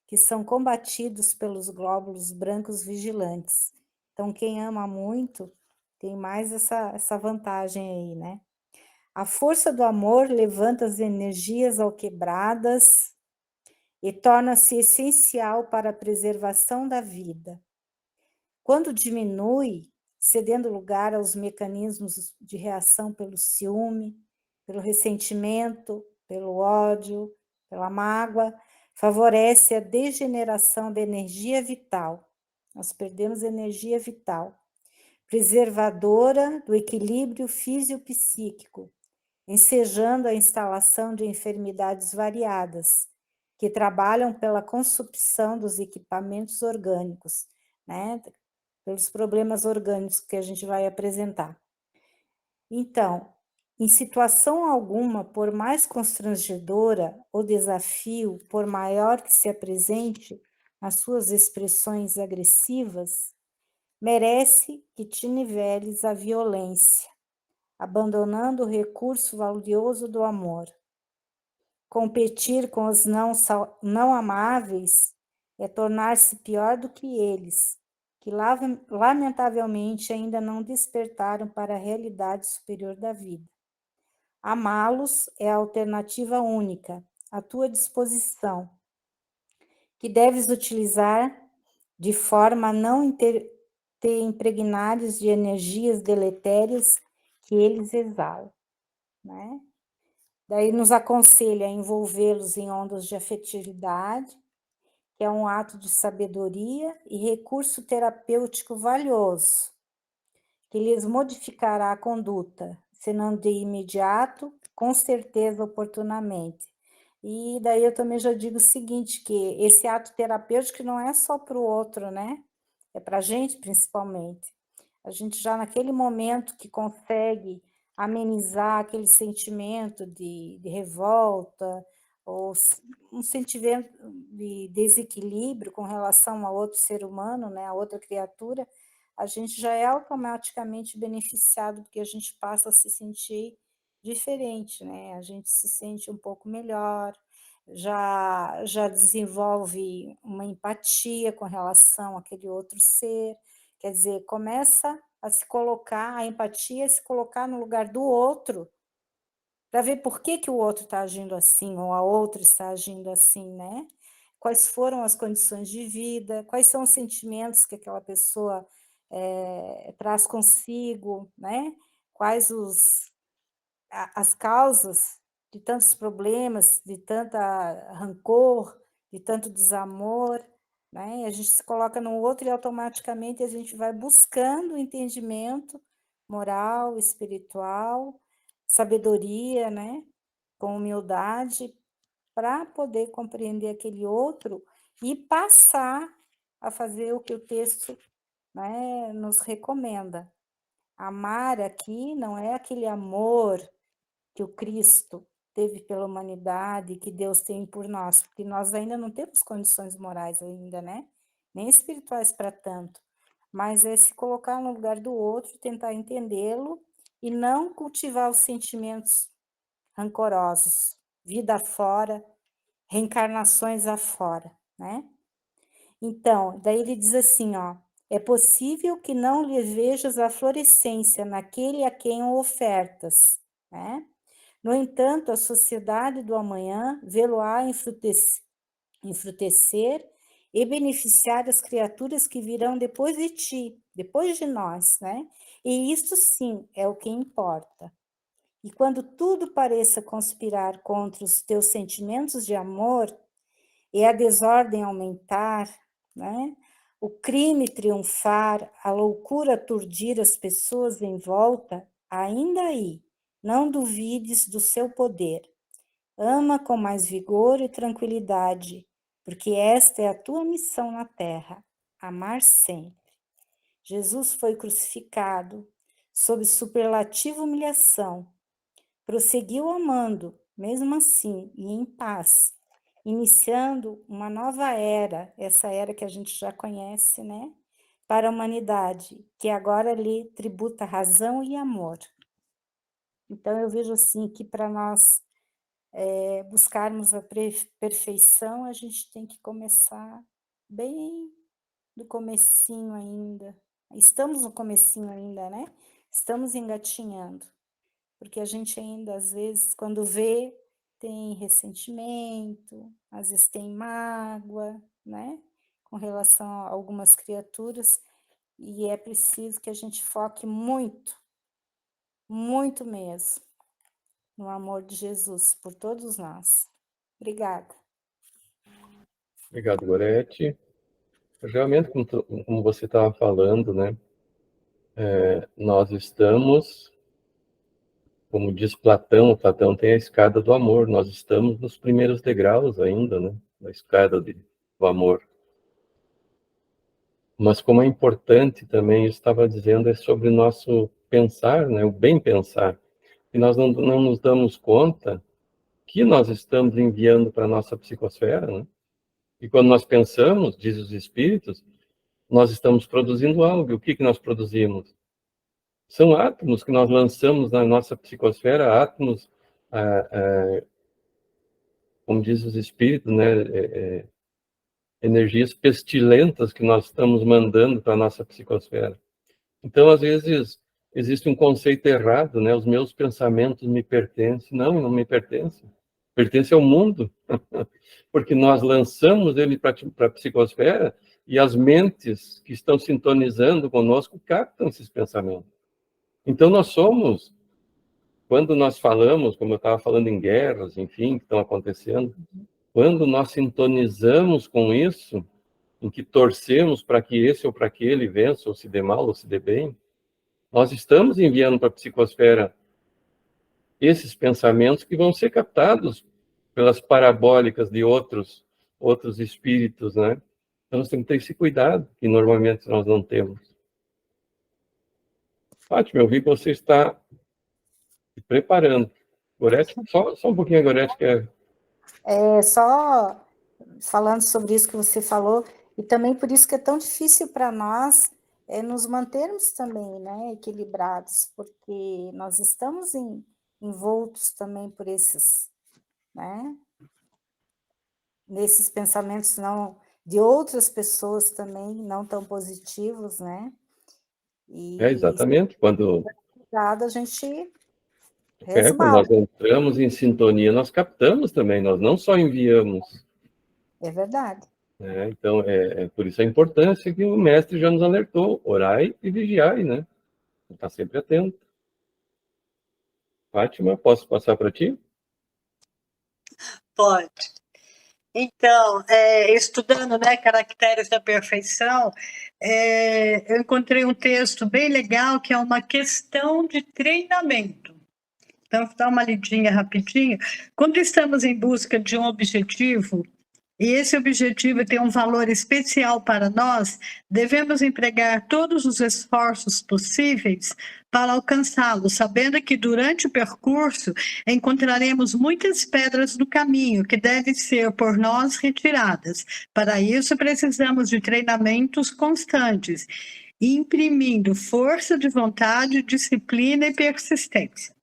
que são combatidos pelos glóbulos brancos vigilantes. Então, quem ama muito tem mais essa vantagem aí, né? A força do amor levanta as energias alquebradas e torna-se essencial para a preservação da vida. Quando diminui, cedendo lugar aos mecanismos de reação pelo ciúme, pelo ressentimento, pelo ódio, pela mágoa, favorece a degeneração da energia vital. Nós perdemos energia vital, preservadora do equilíbrio físico-psíquico, ensejando a instalação de enfermidades variadas, que trabalham pela consumpção dos equipamentos orgânicos, né? Pelos problemas orgânicos que a gente vai apresentar. Então, em situação alguma, por mais constrangedora o desafio, por maior que se apresente nas suas expressões agressivas, merece que te niveles a violência, abandonando o recurso valioso do amor. Competir com os não amáveis é tornar-se pior do que eles, que lamentavelmente ainda não despertaram para a realidade superior da vida. Amá-los é a alternativa única, à tua disposição, que deves utilizar de forma a não te impregnares de energias deletérias que eles exalam, né? Daí nos aconselha a envolvê-los em ondas de afetividade, que é um ato de sabedoria e recurso terapêutico valioso, que lhes modificará a conduta, se não de imediato, com certeza oportunamente. E daí eu também já digo o seguinte, que esse ato terapêutico não é só para o outro, né? É para a gente principalmente. A gente já naquele momento que consegue amenizar aquele sentimento de revolta, ou um sentimento de desequilíbrio com relação a outro ser humano, né, a outra criatura, a gente já é automaticamente beneficiado, porque a gente passa a se sentir diferente, né? A gente se sente um pouco melhor, já desenvolve uma empatia com relação àquele outro ser, quer dizer, começa a se colocar, a empatia é se colocar no lugar do outro, para ver por que o outro está agindo assim, ou a outra está agindo assim, né? Quais foram as condições de vida, quais são os sentimentos que aquela pessoa traz consigo, né? Quais as causas de tantos problemas, de tanta rancor, de tanto desamor, né? A gente se coloca no outro e automaticamente a gente vai buscando entendimento moral, espiritual, sabedoria, né? Com humildade, para poder compreender aquele outro e passar a fazer o que o texto, né, nos recomenda. Amar aqui não é aquele amor que o Cristo teve pela humanidade, que Deus tem por nós, porque nós ainda não temos condições morais ainda, né? Nem espirituais para tanto. Mas é se colocar no lugar do outro, tentar entendê-lo e não cultivar os sentimentos rancorosos, vida afora, reencarnações afora, né? Então, daí ele diz assim, ó, é possível que não lhe vejas a florescência naquele a quem o ofertas, né? No entanto, a sociedade do amanhã vê-lo-á enfrutecer e beneficiar as criaturas que virão depois de ti, depois de nós, né? E isso sim é o que importa. E quando tudo pareça conspirar contra os teus sentimentos de amor e a desordem aumentar, né? O crime triunfar, a loucura aturdir as pessoas em volta, ainda aí, não duvides do seu poder. Ama com mais vigor e tranquilidade, porque esta é a tua missão na terra, amar sempre. Jesus foi crucificado sob superlativa humilhação, prosseguiu amando, mesmo assim, e em paz, iniciando uma nova era, essa era que a gente já conhece, né? Para a humanidade, que agora lhe tributa razão e amor. Então, eu vejo assim que para nós buscarmos a perfeição, a gente tem que começar bem do comecinho ainda. Estamos no comecinho ainda, né? Estamos engatinhando. Porque a gente ainda, às vezes, quando vê, tem ressentimento, às vezes tem mágoa, né? Com relação a algumas criaturas, e é preciso que a gente foque muito, muito mesmo, no amor de Jesus por todos nós. Obrigada. Obrigado, Gorete. Realmente, como você estava falando, né? Nós estamos, como diz Platão, Platão tem a escada do amor, nós estamos nos primeiros degraus ainda, né? Da escada do amor. Mas como é importante também, eu estava dizendo, é sobre o nosso pensar, né? O bem pensar. E nós não nos damos conta que nós estamos enviando para a nossa psicosfera, né? E quando nós pensamos, diz os espíritos, nós estamos produzindo algo. O que nós produzimos? São átomos que nós lançamos na nossa psicosfera, átomos, como diz os espíritos, né? Energias pestilentas que nós estamos mandando para a nossa psicosfera. Então, às vezes, existe um conceito errado, né? Os meus pensamentos me pertencem. Não, não me pertencem. Pertence ao mundo. Porque nós lançamos ele para a psicosfera e as mentes que estão sintonizando conosco captam esses pensamentos. Então, nós somos, quando nós falamos, como eu estava falando em guerras, enfim, que estão acontecendo, quando nós sintonizamos com isso, em que torcemos para que esse ou para aquele vença, ou se dê mal, ou se dê bem, nós estamos enviando para a psicosfera esses pensamentos que vão ser captados pelas parabólicas de outros espíritos, né? Então, nós temos que ter esse cuidado, que normalmente nós não temos. Fátima, eu vi que você está se preparando. Gorete, só um pouquinho, Gorete, que Só falando sobre isso que você falou, e também por isso que é tão difícil para nós nos mantermos também, né, equilibrados, porque nós estamos envoltos também por esses, né, nesses pensamentos não de outras pessoas também não tão positivos, né? E exatamente, quando a gente quando resbala. nós entramos em sintonia, nós captamos também, nós não só enviamos. É verdade. Né? Então, por isso a importância que o mestre já nos alertou, orai e vigiai, né? Está sempre atento. Fátima, posso passar para ti? Pode. Então, estudando, né, Caracteres da Perfeição, eu encontrei um texto bem legal que é uma questão de treinamento. Então, vou dar uma lidinha rapidinho. Quando estamos em busca de um objetivo, e esse objetivo tem um valor especial para nós, devemos empregar todos os esforços possíveis para alcançá-lo, sabendo que durante o percurso encontraremos muitas pedras no caminho que devem ser por nós retiradas. Para isso, precisamos de treinamentos constantes, imprimindo força de vontade, disciplina e persistência.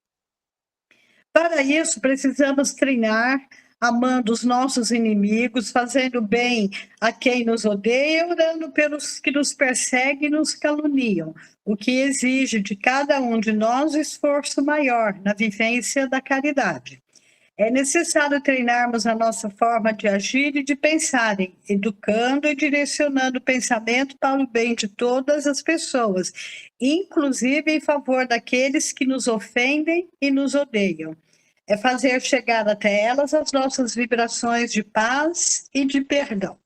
Para isso, precisamos treinar, amando os nossos inimigos, fazendo bem a quem nos odeia, orando pelos que nos perseguem e nos caluniam, o que exige de cada um de nós esforço maior na vivência da caridade. É necessário treinarmos a nossa forma de agir e de pensar, educando e direcionando o pensamento para o bem de todas as pessoas, inclusive em favor daqueles que nos ofendem e nos odeiam. É fazer chegar até elas as nossas vibrações de paz e de perdão.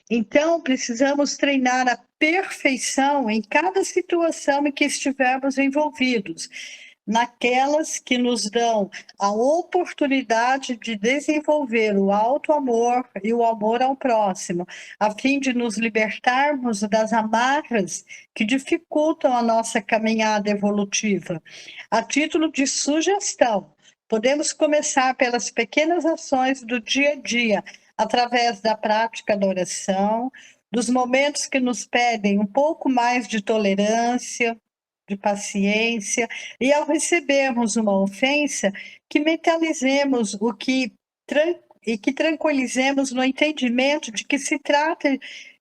Então, precisamos treinar a perfeição em cada situação em que estivermos envolvidos, naquelas que nos dão a oportunidade de desenvolver o auto-amor e o amor ao próximo, a fim de nos libertarmos das amarras que dificultam a nossa caminhada evolutiva. A título de sugestão, podemos começar pelas pequenas ações do dia a dia, através da prática da oração, dos momentos que nos pedem um pouco mais de tolerância, de paciência, e ao recebermos uma ofensa, que mentalizemos e que tranquilizemos no entendimento de que se trata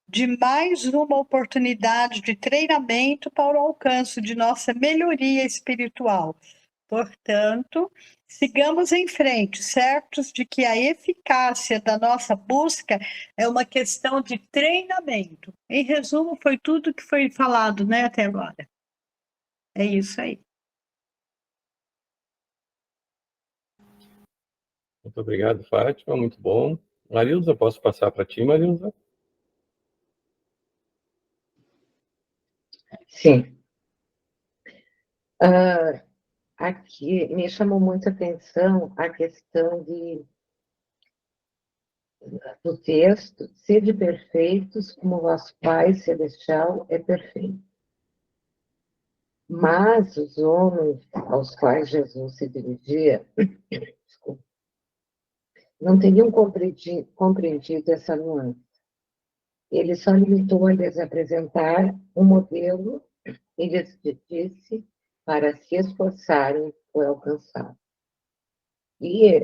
de mais uma oportunidade de treinamento para o alcance de nossa melhoria espiritual. Portanto, sigamos em frente, certos de que a eficácia da nossa busca é uma questão de treinamento. Em resumo, foi tudo que foi falado, né, até agora. É isso aí. Muito obrigado, Fátima, muito bom. Marilza, posso passar para ti, Marilza? Sim. Aqui me chamou muita atenção a questão do texto, sede perfeitos como vosso Pai Celestial é perfeito. Mas os homens aos quais Jesus se dirigia, desculpa, não teriam compreendido essa nuance. Ele só limitou a lhes apresentar um modelo e lhes disse para se esforçarem por alcançar. E,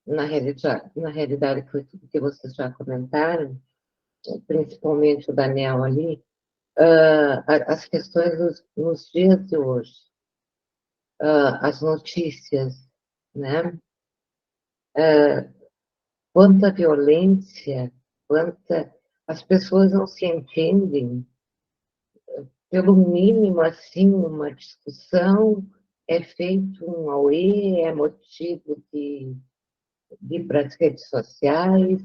na realidade, foi tudo que vocês já comentaram, principalmente o Daniel ali, as questões nos dias de hoje, as notícias, né? Quanta violência, as pessoas não se entendem. Pelo mínimo, assim, uma discussão, é feito um auê, é motivo de ir para as redes sociais.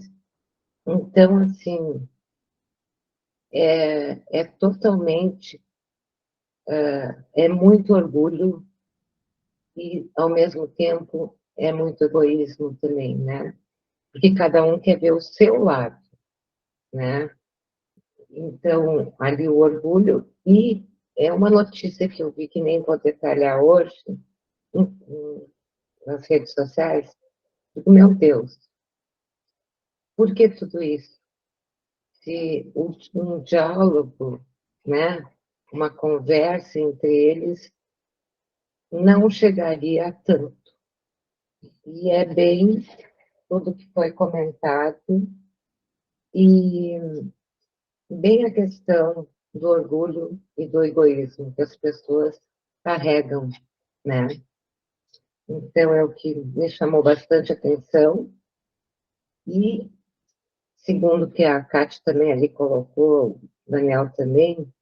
Então, assim, é totalmente, é muito orgulho e, ao mesmo tempo, é muito egoísmo também, né? Porque cada um quer ver o seu lado, né? Então, ali o orgulho, e é uma notícia que eu vi que nem vou detalhar hoje, nas redes sociais, digo, meu Deus, por que tudo isso? Se um diálogo, né, uma conversa entre eles não chegaria a tanto. E é bem tudo que foi comentado e bem a questão do orgulho e do egoísmo que as pessoas carregam, né? Então, é o que me chamou bastante atenção. E, segundo o que a Cátia também ali colocou, o Daniel também,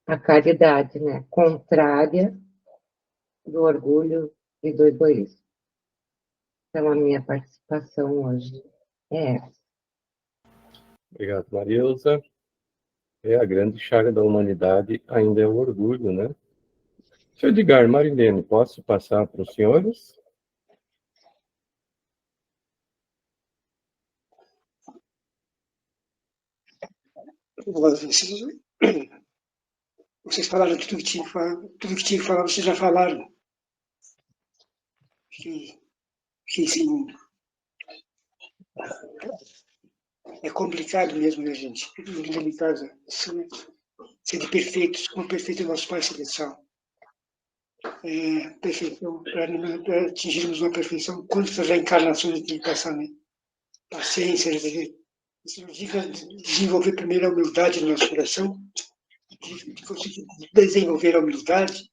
a caridade, né? Contrária do orgulho e do egoísmo. Então, a minha participação hoje é essa. Obrigado, Marilza. A grande chaga da humanidade ainda é o orgulho, né? Senhor Edgar, Marilene, posso passar para os senhores? Vocês falaram tudo que tinha que falar, vocês já falaram. Que sim, é complicado mesmo, né, gente? É muito delicado. Ser perfeitos, como perfeito é nosso Pai Celestial. Perfeição, para atingirmos uma perfeição, quantas reencarnações a gente tem que passar, né? Paciência, significa desenvolver primeiro a humildade no nosso coração. De conseguir desenvolver a humildade,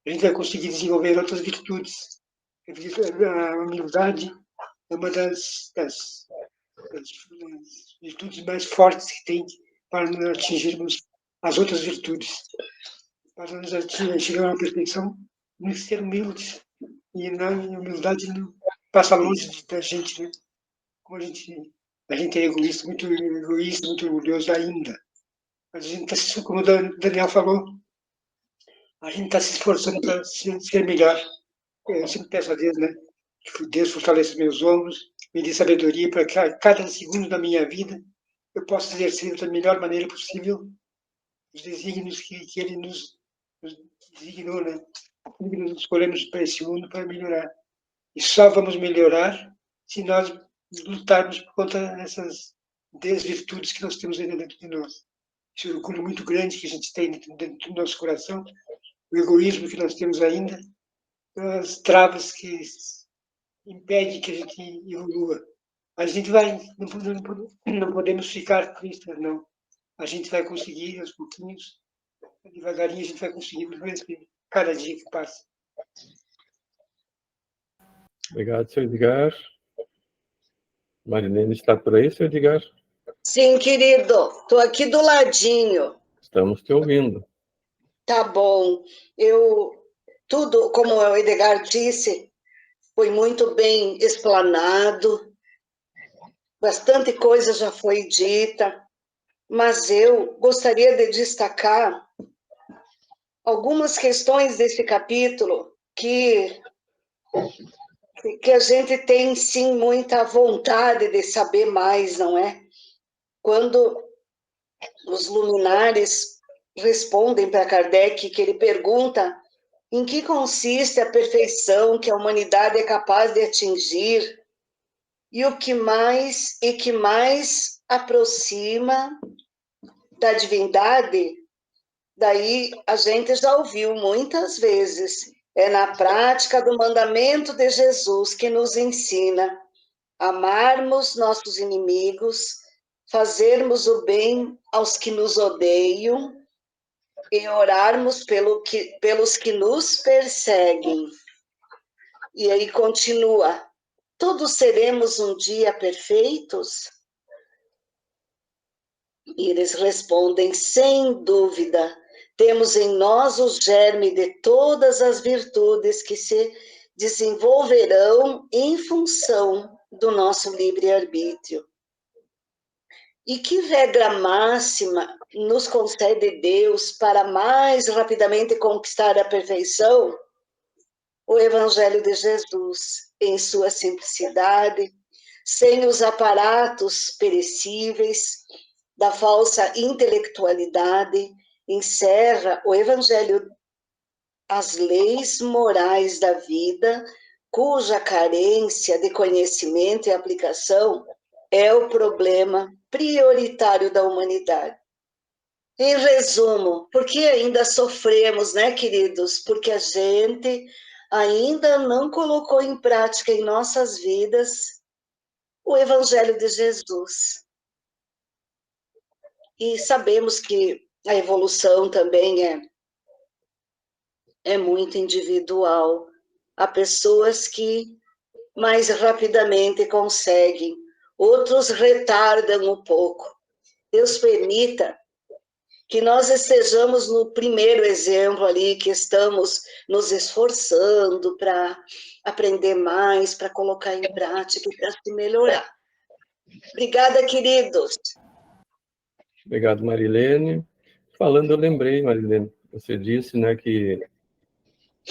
a gente vai conseguir desenvolver outras virtudes. A humildade é uma das virtudes mais fortes que tem para nós atingirmos as outras virtudes. Para nós chegar à perfeição, temos que ser humildes. E a humildade não passa longe da gente, né? Como a gente é egoísta, muito orgulhoso ainda. Mas a gente está, como o Daniel falou, a gente está se esforçando para ser melhor. Eu sempre peço a Deus, né? Que Deus fortaleça meus ombros, me dê sabedoria para que a cada segundo da minha vida eu possa exercer da melhor maneira possível os desígnios que Ele nos designou, né? Que nos escolhemos para esse mundo para melhorar. E só vamos melhorar se nós lutarmos contra essas desvirtudes que nós temos ainda dentro de nós. Esse orgulho muito grande que a gente tem dentro do nosso coração, o egoísmo que nós temos ainda, as travas que impedem que a gente evolua. A gente vai, não podemos ficar tristes, não. A gente vai conseguir, aos pouquinhos, devagarinho, a gente vai conseguir vencer cada dia que passa. Obrigado, senhor Edgar. Marilene está por aí, senhor Edgar? Sim, querido, estou aqui do ladinho. Estamos te ouvindo. Tá bom. Tudo, como o Edgar disse, foi muito bem explanado, bastante coisa já foi dita, mas eu gostaria de destacar algumas questões desse capítulo que a gente tem, sim, muita vontade de saber mais, não é? Quando os luminares respondem para Kardec, que ele pergunta em que consiste a perfeição que a humanidade é capaz de atingir e o que mais aproxima da divindade, daí a gente já ouviu muitas vezes, é na prática do mandamento de Jesus que nos ensina a amarmos nossos inimigos fazermos o bem aos que nos odeiam e orarmos pelos que nos perseguem. E aí continua, todos seremos um dia perfeitos? E eles respondem, sem dúvida, temos em nós o germe de todas as virtudes que se desenvolverão em função do nosso livre-arbítrio. E que regra máxima nos concede Deus para mais rapidamente conquistar a perfeição? O Evangelho de Jesus, em sua simplicidade, sem os aparatos perecíveis da falsa intelectualidade, encerra o Evangelho as leis morais da vida, cuja carência de conhecimento e aplicação é o problema prioritário da humanidade. Em resumo, por que ainda sofremos, né, queridos? Porque a gente ainda não colocou em prática em nossas vidas o Evangelho de Jesus. E sabemos que a evolução também é muito individual. Há pessoas que mais rapidamente conseguem, outros retardam um pouco. Deus permita que nós estejamos no primeiro exemplo ali, que estamos nos esforçando para aprender mais, para colocar em prática e para se melhorar. Obrigada, queridos. Obrigado, Marilene. Falando, eu lembrei, Marilene, você disse, né, que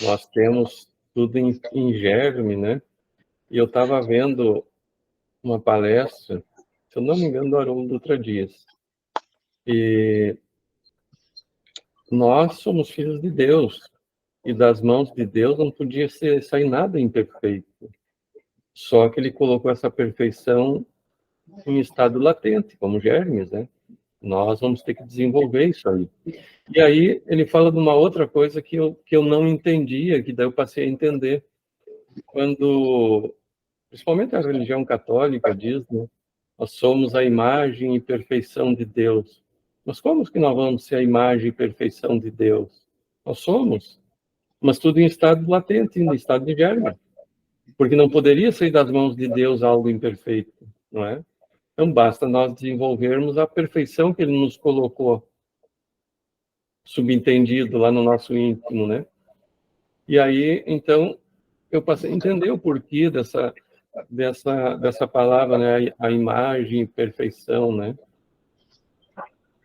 nós temos tudo em germe, né? E eu estava vendo uma palestra, se eu não me engano, do Haroldo Dutra Dias. E nós somos filhos de Deus, e das mãos de Deus não podia sair nada imperfeito. Só que ele colocou essa perfeição em estado latente, como germes, né? Nós vamos ter que desenvolver isso aí. E aí ele fala de uma outra coisa que eu não entendia, que daí eu passei a entender. Quando, principalmente a religião católica diz, né? Nós somos a imagem e perfeição de Deus. Mas como que nós vamos ser a imagem e perfeição de Deus? Nós somos, mas tudo em estado latente, em estado de germe. Porque não poderia sair das mãos de Deus algo imperfeito, não é? Então basta nós desenvolvermos a perfeição que Ele nos colocou, subentendido lá no nosso íntimo, né? E aí, então, eu passei a entender o porquê dessa palavra, né? A imagem e perfeição, né?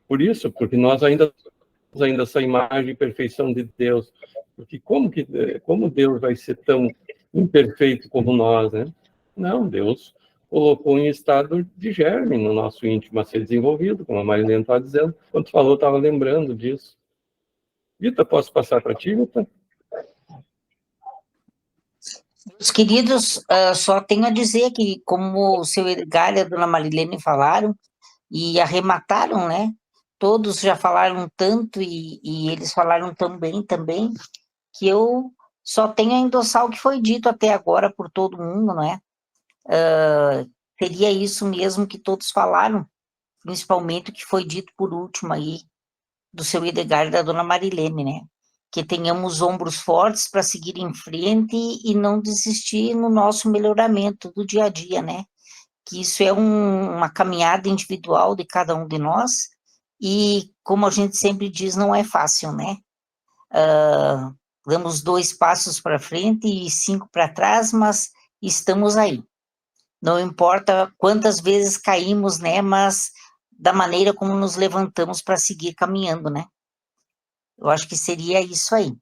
Por isso, porque nós ainda essa imagem e perfeição de Deus. Porque como Deus vai ser tão imperfeito como nós, né? Não, Deus colocou em estado de germe no nosso íntimo a ser desenvolvido, como a Marilene está dizendo. Quando falou, eu estava lembrando disso. Vita, posso passar para ti, Vita? Os queridos, só tenho a dizer que, como o seu Edgar e a dona Marilene falaram, e arremataram, né? Todos já falaram tanto e eles falaram tão bem também, que eu só tenho a endossar o que foi dito até agora por todo mundo, não é? Seria isso mesmo que todos falaram, principalmente o que foi dito por último aí, do seu Edgar e da dona Marilene, né? Que tenhamos ombros fortes para seguir em frente e não desistir no nosso melhoramento do dia a dia, né? Que isso é uma caminhada individual de cada um de nós e, como a gente sempre diz, não é fácil, né? Damos 2 passos para frente e 5 para trás, mas estamos aí. Não importa quantas vezes caímos, né? Mas da maneira como nos levantamos para seguir caminhando, né? Eu acho que seria isso aí.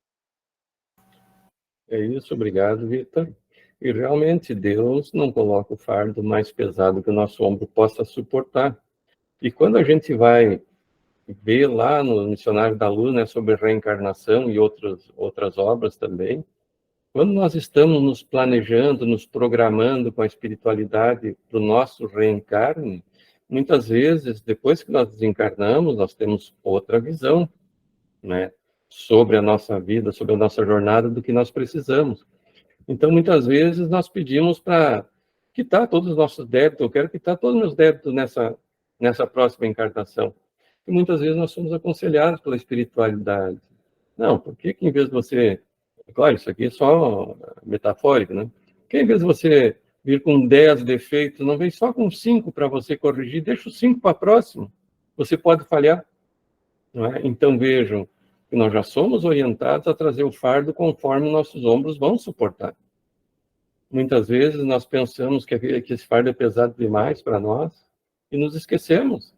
É isso, obrigado, Vita. E realmente Deus não coloca o fardo mais pesado que o nosso ombro possa suportar. E quando a gente vai ver lá no Missionário da Luz, né, sobre reencarnação e outras obras também, quando nós estamos nos planejando, nos programando com a espiritualidade do nosso reencarne, muitas vezes, depois que nós desencarnamos, nós temos outra visão, né, sobre a nossa vida, sobre a nossa jornada, do que nós precisamos. Então, muitas vezes, nós pedimos para quitar todos os nossos débitos. Eu quero quitar todos os meus débitos nessa próxima encarnação. E muitas vezes nós somos aconselhados pela espiritualidade. Não, por que em vez de você... Claro, isso aqui é só metafórico, né? Porque em vez de você vir com 10 defeitos, não vem só com 5 para você corrigir, deixa os 5 para a próxima. Você pode falhar. Não é? Então, vejam que nós já somos orientados a trazer o fardo conforme nossos ombros vão suportar. Muitas vezes nós pensamos que esse fardo é pesado demais para nós e nos esquecemos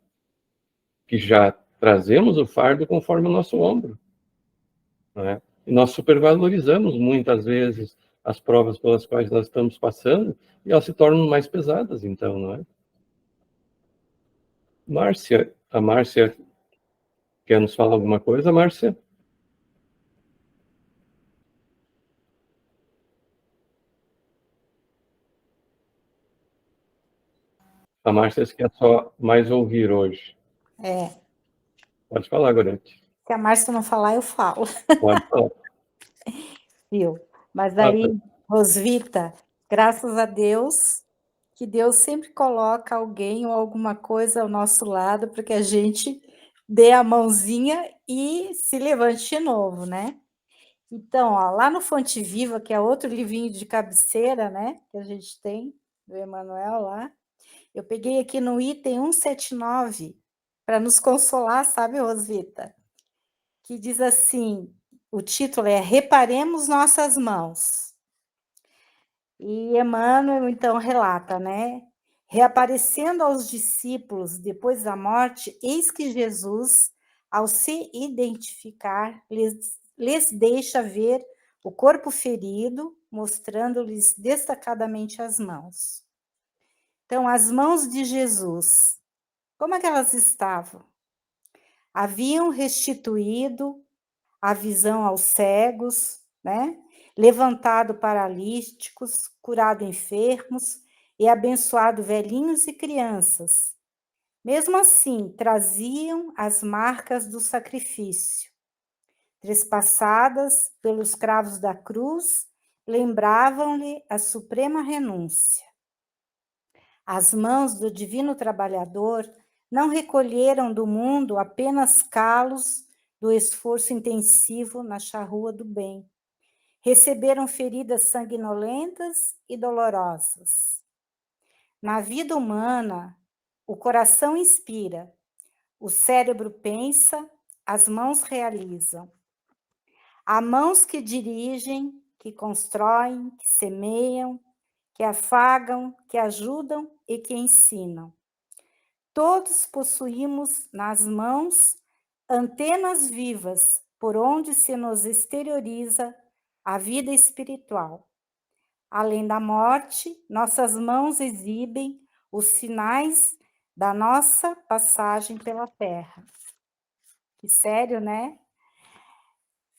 que já trazemos o fardo conforme o nosso ombro. Não é? E nós supervalorizamos muitas vezes as provas pelas quais nós estamos passando e elas se tornam mais pesadas, então, não é? Márcia, a Márcia quer nos falar alguma coisa, Márcia? A Márcia quer só mais ouvir hoje. É, Pode falar, Gorete. se a Márcia não falar, eu falo, Pode falar. viu? Mas Ah, aí, Rosvita, graças a Deus, que Deus sempre coloca alguém ou alguma coisa ao nosso lado para que a gente dê a mãozinha e se levante de novo, né? Então, ó, lá no Fonte Viva, que é outro livrinho de cabeceira, né, que a gente tem, do Emanuel lá, eu peguei aqui no item 179 para nos consolar, sabe, Rosvita? Que diz assim, o título é Reparemos Nossas Mãos. E Emmanuel, então, relata, né? Reaparecendo aos discípulos depois da morte, eis que Jesus, ao se identificar, lhes deixa ver o corpo ferido, mostrando-lhes destacadamente as mãos. Então, as mãos de Jesus, como é que elas estavam? Haviam restituído a visão aos cegos, né? Levantado paralíticos, curado enfermos e abençoado velhinhos e crianças. Mesmo assim, traziam as marcas do sacrifício. Trespassadas pelos cravos da cruz, lembravam-lhe a suprema renúncia. As mãos do divino trabalhador não recolheram do mundo apenas calos do esforço intensivo na charrua do bem. Receberam feridas sanguinolentas e dolorosas. Na vida humana, o coração inspira, o cérebro pensa, as mãos realizam. Há mãos que dirigem, que constroem, que semeiam, que afagam, que ajudam e que ensinam. Todos possuímos nas mãos antenas vivas por onde se nos exterioriza a vida espiritual. Além da morte, nossas mãos exibem os sinais da nossa passagem pela Terra. Que sério, né?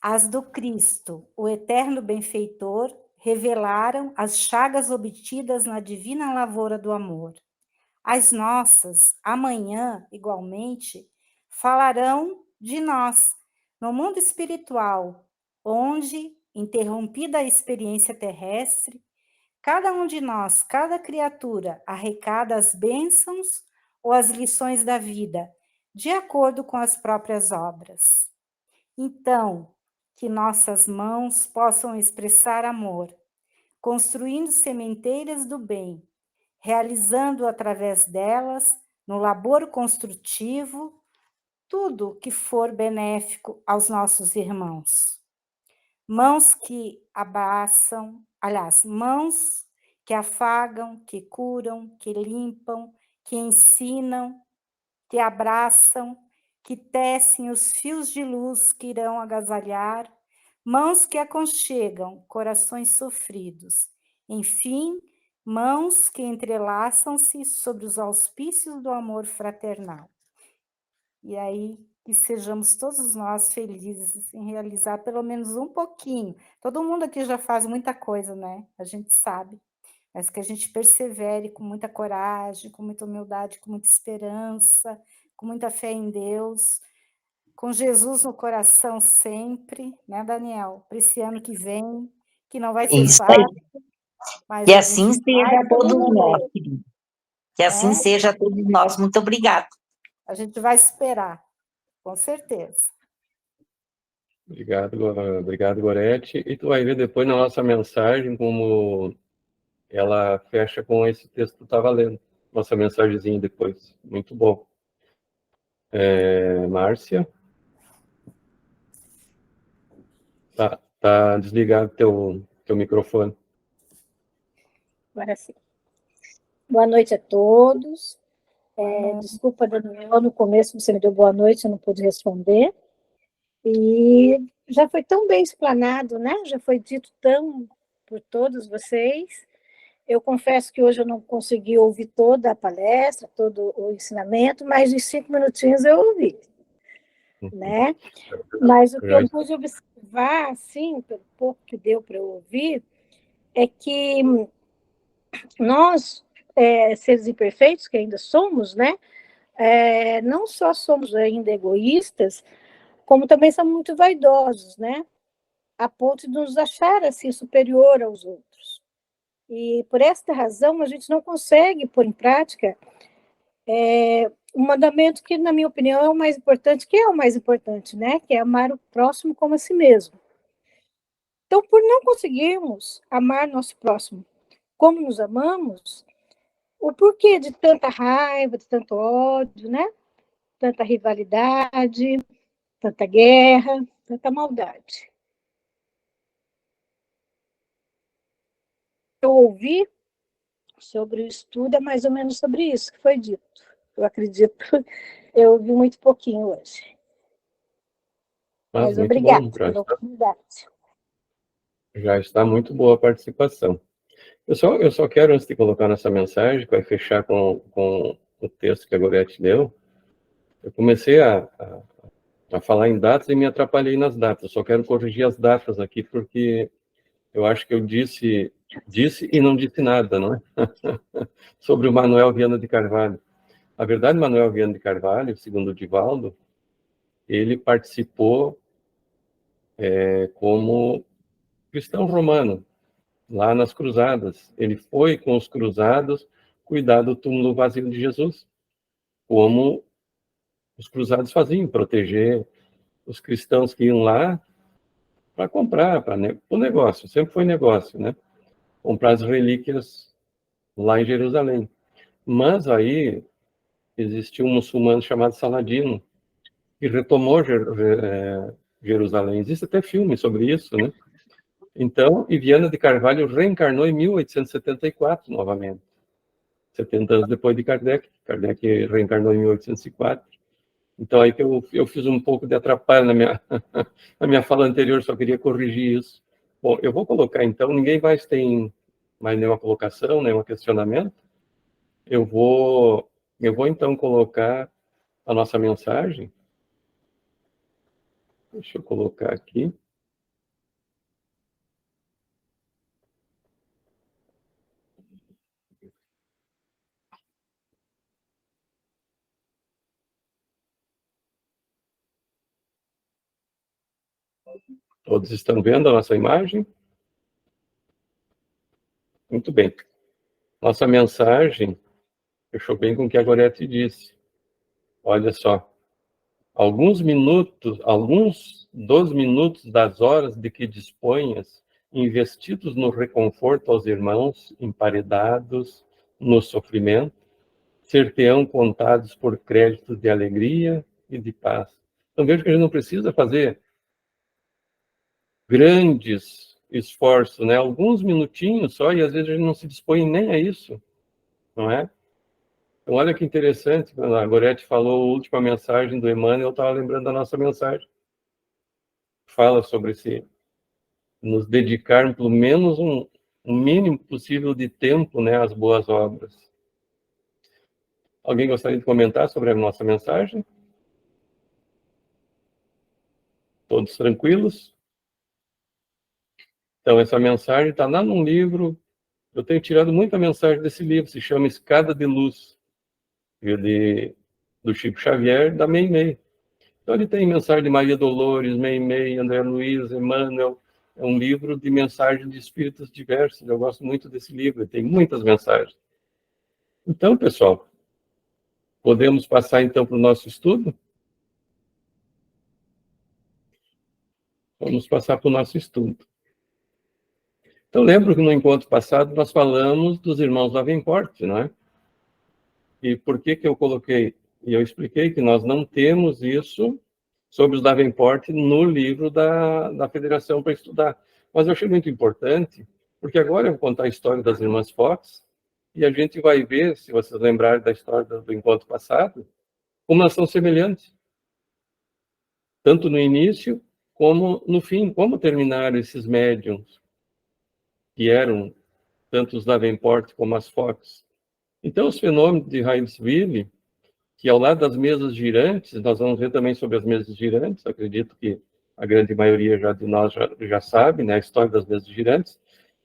As do Cristo, o eterno benfeitor, revelaram as chagas obtidas na divina lavoura do amor. As nossas, amanhã, igualmente, falarão de nós, no mundo espiritual, onde, interrompida a experiência terrestre, cada um de nós, cada criatura, arrecada as bênçãos ou as lições da vida, de acordo com as próprias obras. Então, que nossas mãos possam expressar amor, construindo sementeiras do bem, realizando através delas, no labor construtivo, tudo que for benéfico aos nossos irmãos. Mãos que abraçam, aliás, mãos que afagam, que curam, que limpam, que ensinam, que abraçam, que tecem os fios de luz que irão agasalhar, mãos que aconchegam corações sofridos. Enfim, mãos que entrelaçam-se sobre os auspícios do amor fraternal. E aí, que sejamos todos nós felizes em realizar pelo menos um pouquinho. Todo mundo aqui já faz muita coisa, né? A gente sabe. Mas que a gente persevere com muita coragem, com muita humildade, com muita esperança, com muita fé em Deus, com Jesus no coração sempre, né, Daniel? Para esse ano que vem, que não vai ser Isso aí. fácil, mas E a assim gente seja vai a todos vencer. nós, querido. Que assim seja a todos nós. Muito obrigada. A gente vai esperar, com certeza. Obrigado, Gorete. E tu vai ver depois na nossa mensagem como ela fecha com esse texto que tu estava lendo. Nossa mensagenzinha depois. Muito bom. Márcia? Tá desligado teu microfone. Agora sim. Boa noite a todos. Desculpa, Daniel, no começo você me deu boa noite, eu não pude responder. E já foi tão bem explanado, né? Já foi dito tão por todos vocês. Eu confesso que hoje eu não consegui ouvir toda a palestra, todo o ensinamento, mas em 5 minutinhos eu ouvi, né? Mas o que eu pude observar, assim, pelo pouco que deu para eu ouvir, é que nós, seres imperfeitos, que ainda somos, né? Não só somos ainda egoístas, como também somos muito vaidosos, né? A ponto de nos achar assim superior aos outros. E por esta razão a gente não consegue pôr em prática um mandamento que, na minha opinião, é o mais importante, que é o mais importante, né? Que é amar o próximo como a si mesmo. Então, por não conseguirmos amar nosso próximo como nos amamos, o porquê de tanta raiva, de tanto ódio, né? Tanta rivalidade, tanta guerra, tanta maldade. Eu ouvi sobre o estudo, é mais ou menos sobre isso que foi dito. Eu acredito, eu ouvi muito pouquinho hoje. Mas obrigada pela oportunidade. Já está muito boa a participação. Eu só quero, antes de colocar nessa mensagem, que vai fechar com o texto que a Gorete leu, eu comecei a falar em datas e me atrapalhei nas datas. Eu só quero corrigir as datas aqui, porque eu acho que eu disse e não disse nada, não é? Sobre o Manuel Viana de Carvalho. Na verdade, Manuel Viana de Carvalho, segundo o Divaldo, ele participou como cristão romano, lá nas cruzadas. Ele foi com os cruzados cuidar do túmulo vazio de Jesus, como os cruzados faziam, proteger os cristãos que iam lá para comprar, para o negócio, sempre foi negócio, né? Comprar as relíquias lá em Jerusalém. Mas aí existiu um muçulmano chamado Saladino, que retomou Jerusalém. Existe até filme sobre isso, né? Então, e Viana de Carvalho reencarnou em 1874, novamente. 70 anos depois de Kardec. Kardec reencarnou em 1804. Então, aí que eu fiz um pouco de atrapalho na minha fala anterior, só queria corrigir isso. Bom, eu vou colocar, então, ninguém mais tem mais nenhuma colocação, nenhum questionamento. Eu vou, então, colocar a nossa mensagem. Deixa eu colocar aqui. Todos estão vendo a nossa imagem? Muito bem. Nossa mensagem fechou bem com o que a Gorete disse. Olha só. Alguns dos minutos das horas de que disponhas, investidos no reconforto aos irmãos, emparedados no sofrimento, ser-te-ão contados por créditos de alegria e de paz. Então vejo que a gente não precisa fazer grandes esforços, né? Alguns minutinhos só, e às vezes a gente não se dispõe nem a isso, não é? Então, olha que interessante, quando a Gorete falou a última mensagem do Emmanuel, eu estava lembrando da nossa mensagem. Fala sobre nos dedicar pelo menos um mínimo possível de tempo, né, às boas obras. Alguém gostaria de comentar sobre a nossa mensagem? Todos tranquilos? Então, essa mensagem está lá num livro, eu tenho tirado muita mensagem desse livro, se chama Escada de Luz, do Chico Xavier, da Meimei. Então, ele tem mensagem de Maria Dolores, Meimei, André Luiz, Emmanuel. É um livro de mensagens de espíritos diversos. Eu gosto muito desse livro, tem muitas mensagens. Então, pessoal, podemos passar então para o nosso estudo? Vamos passar para o nosso estudo. Então, lembro que no encontro passado nós falamos dos irmãos Davenport, não é? E por que eu coloquei, e eu expliquei que nós não temos isso sobre os Davenport no livro da Federação para estudar. Mas eu achei muito importante, porque agora eu vou contar a história das irmãs Fox, e a gente vai ver, se vocês lembrarem da história do encontro passado, como elas são semelhantes. Tanto no início, como no fim, como terminaram esses médiums, que eram tanto os Davenport como as Fox. Então, os fenômenos de Hydesville, que ao lado das mesas girantes, nós vamos ver também sobre as mesas girantes, acredito que a grande maioria de nós já sabe, né, a história das mesas girantes,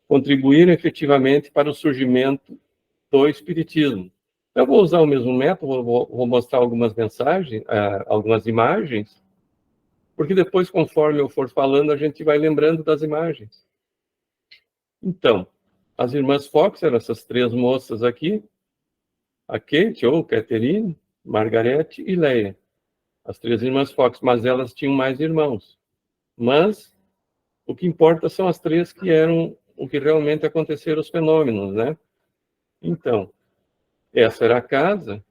contribuíram efetivamente para o surgimento do Espiritismo. Eu vou usar o mesmo método, vou mostrar algumas mensagens, algumas imagens, porque depois, conforme eu for falando, a gente vai lembrando das imagens. Então, as irmãs Fox eram essas três moças aqui, a Kate, ou Catherine, Margarete e Leia. As três irmãs Fox, mas elas tinham mais irmãos. Mas o que importa são as três que eram o que realmente aconteceram os fenômenos, né? Então, essa era a casa,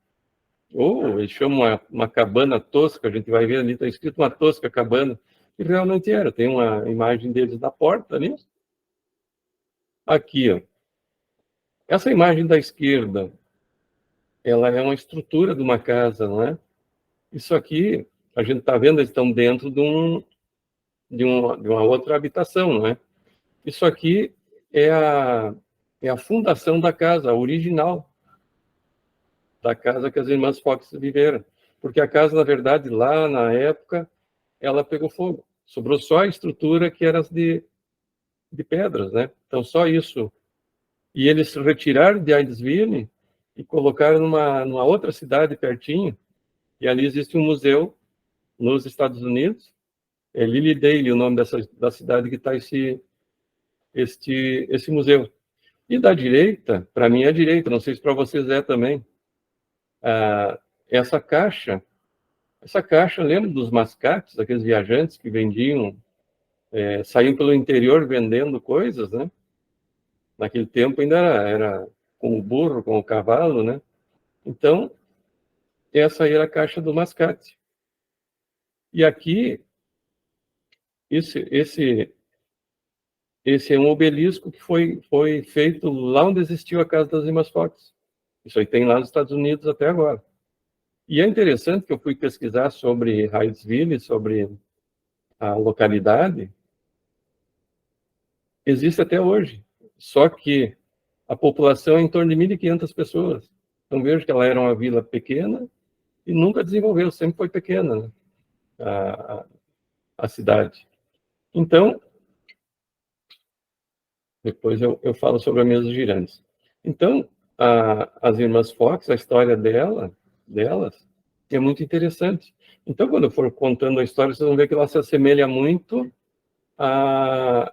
ou eles chamam uma cabana tosca, a gente vai ver ali, está escrito uma tosca cabana, que realmente era. Tem uma imagem deles na porta ali. Aqui, ó. Essa imagem da esquerda, ela é uma estrutura de uma casa, não é? Isso aqui, a gente está vendo, eles estão dentro de uma outra habitação, não é? Isso aqui é a fundação da casa, a original da casa que as irmãs Fox viveram. Porque a casa, na verdade, lá na época, ela pegou fogo. Sobrou só a estrutura que era de pedras, né? Então, só isso. E eles se retiraram de Hydesville e colocaram numa outra cidade pertinho, e ali existe um museu nos Estados Unidos, é Lilydale, o nome da cidade que está esse museu. E da direita, para mim é a direita, não sei se para vocês é também, essa caixa, lembra dos mascates, aqueles viajantes que vendiam, saíam pelo interior vendendo coisas, né? Naquele tempo ainda era com o burro, com o cavalo, né? Então, essa aí era a caixa do mascate. E aqui, esse é um obelisco que foi feito lá onde existiu a Casa das Irmãs Fox. Isso aí tem lá nos Estados Unidos até agora. E é interessante que eu fui pesquisar sobre Hydesville, sobre a localidade. Existe até hoje. Só que a população é em torno de 1.500 pessoas. Então vejo que ela era uma vila pequena e nunca desenvolveu, sempre foi pequena, né? a cidade. Então, depois eu falo sobre as mesas girantes. Então, as irmãs Fox, a história delas, é muito interessante. Então, quando eu for contando a história, vocês vão ver que ela se assemelha muito a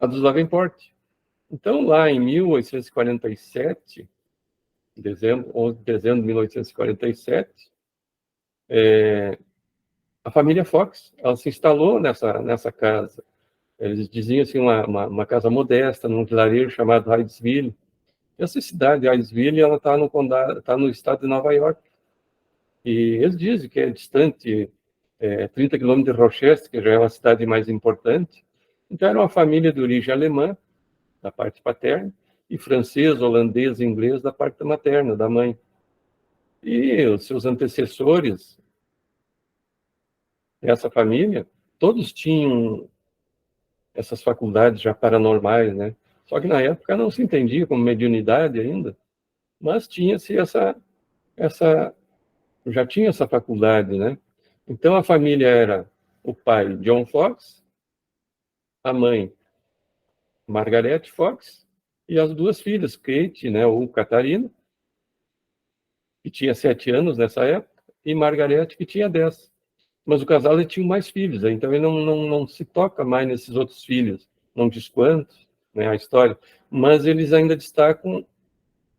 dos Davenport. Então, lá em 1847, 11 de dezembro de 1847, a família Fox, ela se instalou nessa casa. Eles diziam assim, uma casa modesta, num vilarejo chamado Hydesville. Essa cidade, Hydesville, ela está no condado, está no estado de Nova York. E eles dizem que é distante 30 quilômetros de Rochester, que já é uma cidade mais importante. Então, era uma família de origem alemã, da parte paterna, e francês, holandês e inglês da parte materna, da mãe. E os seus antecessores dessa família, todos tinham essas faculdades já paranormais, né? Só que na época não se entendia como mediunidade ainda, mas tinha-se já tinha essa faculdade, né? Então a família era o pai John Fox, a mãe Margaret Fox e as duas filhas, Kate, né, ou Catarina, que tinha 7 anos nessa época, e Margaret, que tinha 10. Mas o casal ele tinha mais filhos, então ele não se toca mais nesses outros filhos, não diz quantos, né, a história, mas eles ainda destacam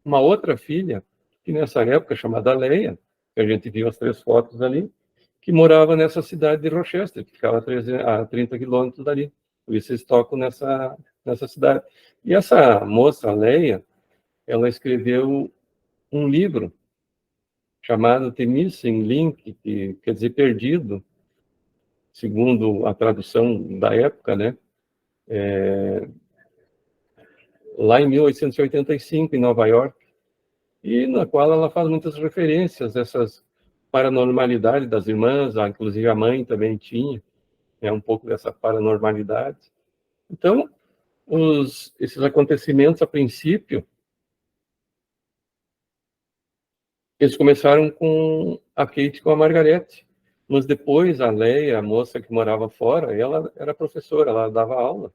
uma outra filha, que nessa época chamada Leia, que a gente viu as 3 fotos ali, que morava nessa cidade de Rochester, que ficava a 30 quilômetros dali. Por isso eles tocam nessa cidade. E essa moça, Leia, ela escreveu um livro chamado The Missing Link, que quer dizer perdido, segundo a tradução da época, né? Lá em 1885, em Nova York, e na qual ela faz muitas referências a essas paranormalidades das irmãs, inclusive a mãe também tinha, um pouco dessa paranormalidade. Então, esses acontecimentos, a princípio, eles começaram com a Kate e com a Margarete, mas depois a Leia, a moça que morava fora, ela era professora, ela dava aula,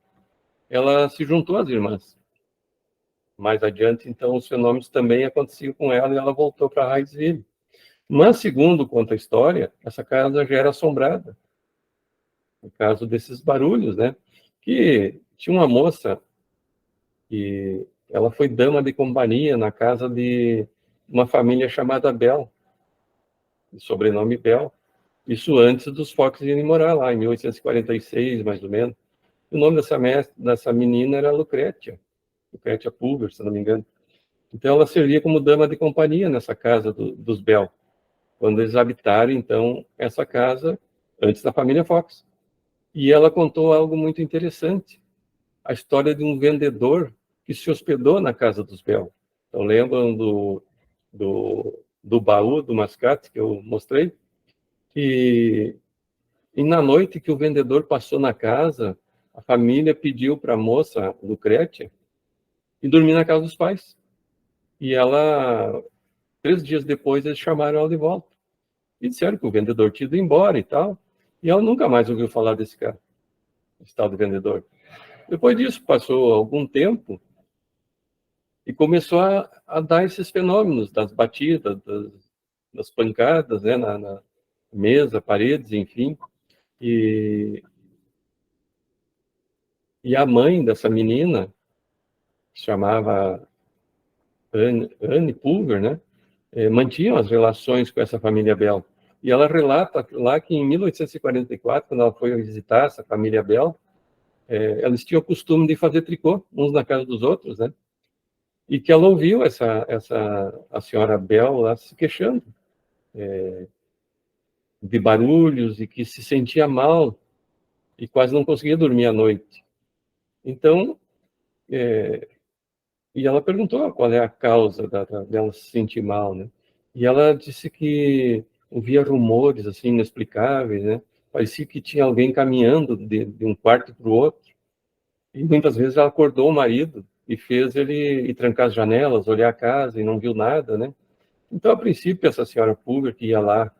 ela se juntou às irmãs. Mais adiante, então, os fenômenos também aconteciam com ela e ela voltou para Hydesville. Mas, segundo conta a história, essa casa já era assombrada, no caso desses barulhos, né? Que tinha uma moça que ela foi dama de companhia na casa de uma família chamada Bell, de sobrenome Bell. Isso antes dos Fox irem morar lá, em 1846, mais ou menos. O nome dessa menina era Lucrétia Pulver, se não me engano. Então, ela servia como dama de companhia nessa casa dos Bell, quando eles habitaram, então, essa casa antes da família Fox. E ela contou algo muito interessante, a história de um vendedor que se hospedou na casa dos Bell. Então, lembram do baú, do mascate que eu mostrei? E na noite que o vendedor passou na casa, a família pediu para a moça, Lucrétia, ir dormir na casa dos pais. E ela, 3 dias depois, eles chamaram ela de volta. E disseram que o vendedor tinha ido embora e tal. E ela nunca mais ouviu falar desse cara, esse tal de vendedor. Depois disso, passou algum tempo e começou a dar esses fenômenos das batidas, das pancadas, né, na mesa, paredes, enfim. E a mãe dessa menina, que se chamava Anne Pulver, né, mantinha as relações com essa família Bell. E ela relata lá que em 1844, quando ela foi visitar essa família Bell, eles tinham o costume de fazer tricô, uns na casa dos outros, né? E que ela ouviu a senhora Bell lá se queixando de barulhos e que se sentia mal e quase não conseguia dormir à noite. Então, e ela perguntou qual é a causa dela se sentir mal, né? E ela disse que ouvia rumores assim inexplicáveis, né? Parecia que tinha alguém caminhando de um quarto para o outro. E muitas vezes ela acordou o marido e fez ele ir trancar as janelas, olhar a casa e não viu nada, né? Então, a princípio, essa senhora Pulver, que ia lá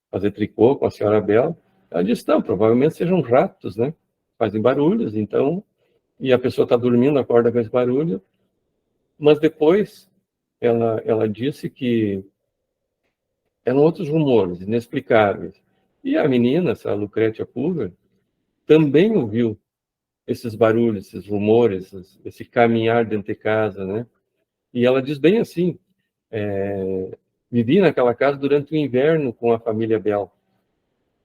fazer tricô com a senhora Bell, ela disse, não, provavelmente sejam ratos, né? Fazem barulhos, então, e a pessoa está dormindo, acorda com esse barulho. Mas depois, ela disse que eram outros rumores, inexplicáveis. E a menina, essa Lucrétia Pulver, também ouviu esses barulhos, esses rumores, esse caminhar dentro de casa, né? E ela diz bem assim, vivi naquela casa durante o inverno com a família Bell.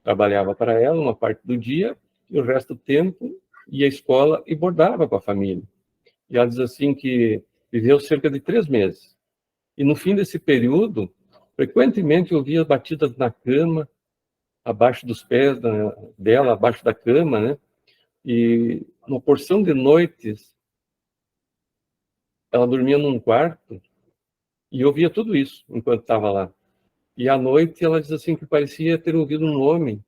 Trabalhava para ela uma parte do dia e o resto do tempo ia à escola e bordava com a família. E ela diz assim que viveu cerca de 3 meses. E no fim desse período, frequentemente eu ouvia batidas na cama, abaixo dos pés dela, abaixo da cama, né? E uma porção de noites, ela dormia num quarto e ouvia tudo isso enquanto estava lá. E à noite ela diz assim que parecia ter ouvido um homem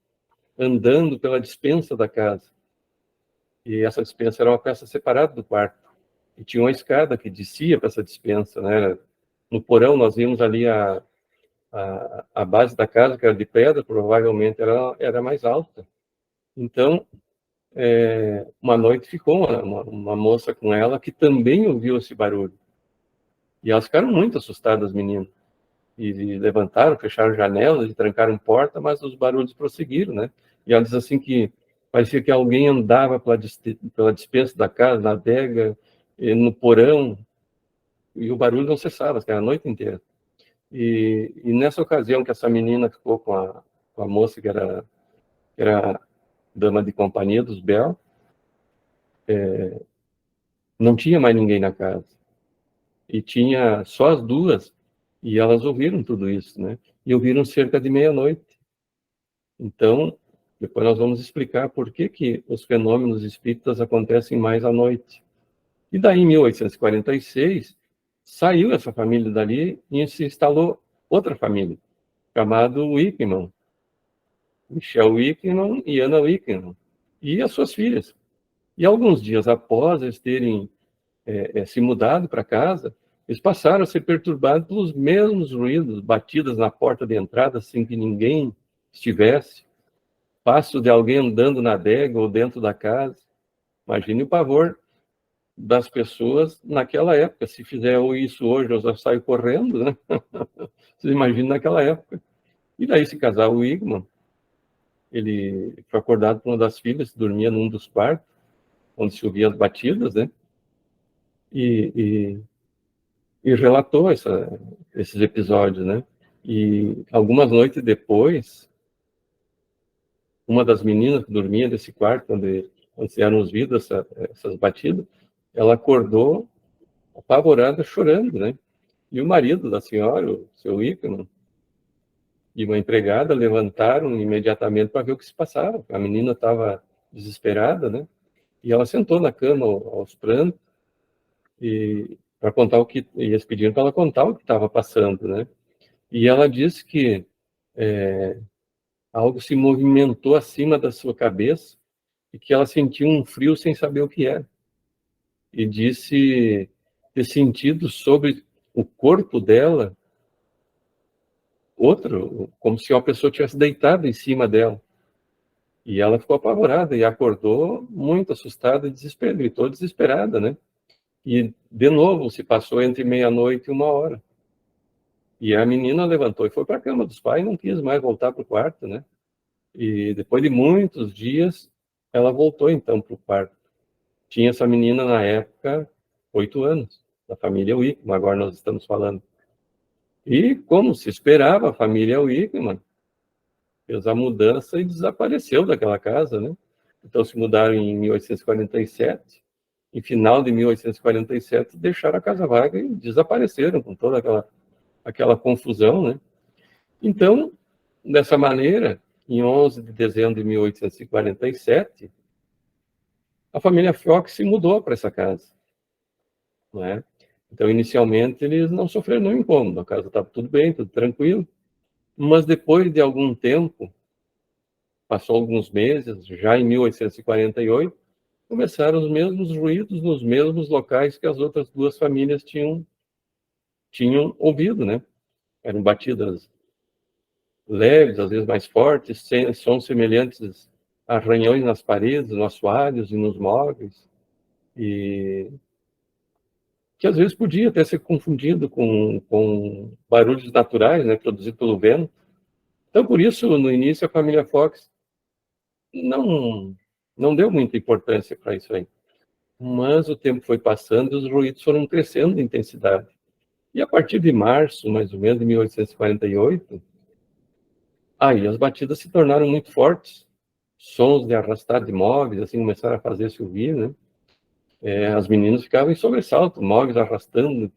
andando pela despensa da casa. E essa despensa era uma peça separada do quarto. E tinha uma escada que descia para essa despensa, né? No porão nós vimos ali a base da casa, que era de pedra, provavelmente era mais alta. Então, uma noite ficou uma moça com ela que também ouviu esse barulho. E elas ficaram muito assustadas, meninas. E levantaram, fecharam janelas e trancaram porta, mas os barulhos prosseguiram, né? E ela diz assim que parecia que alguém andava pela despensa da casa, na adega, no porão, o barulho não cessava, era a noite inteira. E nessa ocasião que essa menina ficou com a moça que era dama de companhia dos Bel, não tinha mais ninguém na casa. E tinha só as duas, e elas ouviram tudo isso, né? E ouviram cerca de meia-noite. Então, depois nós vamos explicar por que os fenômenos espíritas acontecem mais à noite. E daí, em 1846, saiu essa família dali e se instalou outra família, chamada Wickman, Michel Wickman e Anna Wickman, e as suas filhas. E alguns dias após eles terem se mudado para casa, eles passaram a ser perturbados pelos mesmos ruídos, batidas na porta de entrada sem que ninguém estivesse, passo de alguém andando na adega ou dentro da casa. Imagine o pavor das pessoas naquela época. Se fizer isso hoje, eu já saio correndo, né? Vocês imaginam naquela época. E daí esse casal, o Wigman, ele foi acordado por uma das filhas, que dormia num dos quartos, onde se ouvia as batidas, né? E relatou esses episódios, né? E algumas noites depois, uma das meninas que dormia nesse quarto, onde eram ouvidas essas batidas, ela acordou apavorada, chorando, né? E o marido da senhora, o seu Wickman, e uma empregada levantaram imediatamente para ver o que se passava. A menina estava desesperada, né? E ela sentou na cama aos prantos e para contar o que, e eles pediram para ela contar o que estava passando, né? E ela disse que algo se movimentou acima da sua cabeça e que ela sentiu um frio sem saber o que era. E disse ter sentido sobre o corpo dela outro, como se uma pessoa tivesse deitado em cima dela. E ela ficou apavorada e acordou muito assustada e gritou desesperada, né? E, de novo, se passou entre meia-noite e 1h. E a menina levantou e foi para a cama dos pais e não quis mais voltar para o quarto, né? E depois de muitos dias, ela voltou então para o quarto. Tinha essa menina, na época, 8 anos, da família Wickman, agora nós estamos falando. E, como se esperava, a família Wickman fez a mudança e desapareceu daquela casa, né? Então, se mudaram em 1847. Em final de 1847, deixaram a casa vaga e desapareceram com toda aquela confusão, né? Então, dessa maneira, em 11 de dezembro de 1847, a família Fox se mudou para essa casa, não é? Então, inicialmente, eles não sofreram nenhum incômodo, a casa estava tudo bem, tudo tranquilo, mas depois de algum tempo, passou alguns meses, já em 1848, começaram os mesmos ruídos nos mesmos locais que as outras duas famílias tinham ouvido, né? Eram batidas leves, às vezes mais fortes, sons semelhantes a arranhões nas paredes, nos assoalhos e nos móveis, e que às vezes podia até ser confundido com barulhos naturais, né, produzidos pelo vento. Então, por isso, no início, a família Fox não deu muita importância para isso aí. Mas o tempo foi passando e os ruídos foram crescendo de intensidade. E a partir de março, mais ou menos, de 1848, aí as batidas se tornaram muito fortes. Sons de arrastar de móveis, assim, começaram a fazer-se ouvir, né? As meninas ficavam em sobressalto, móveis arrastando,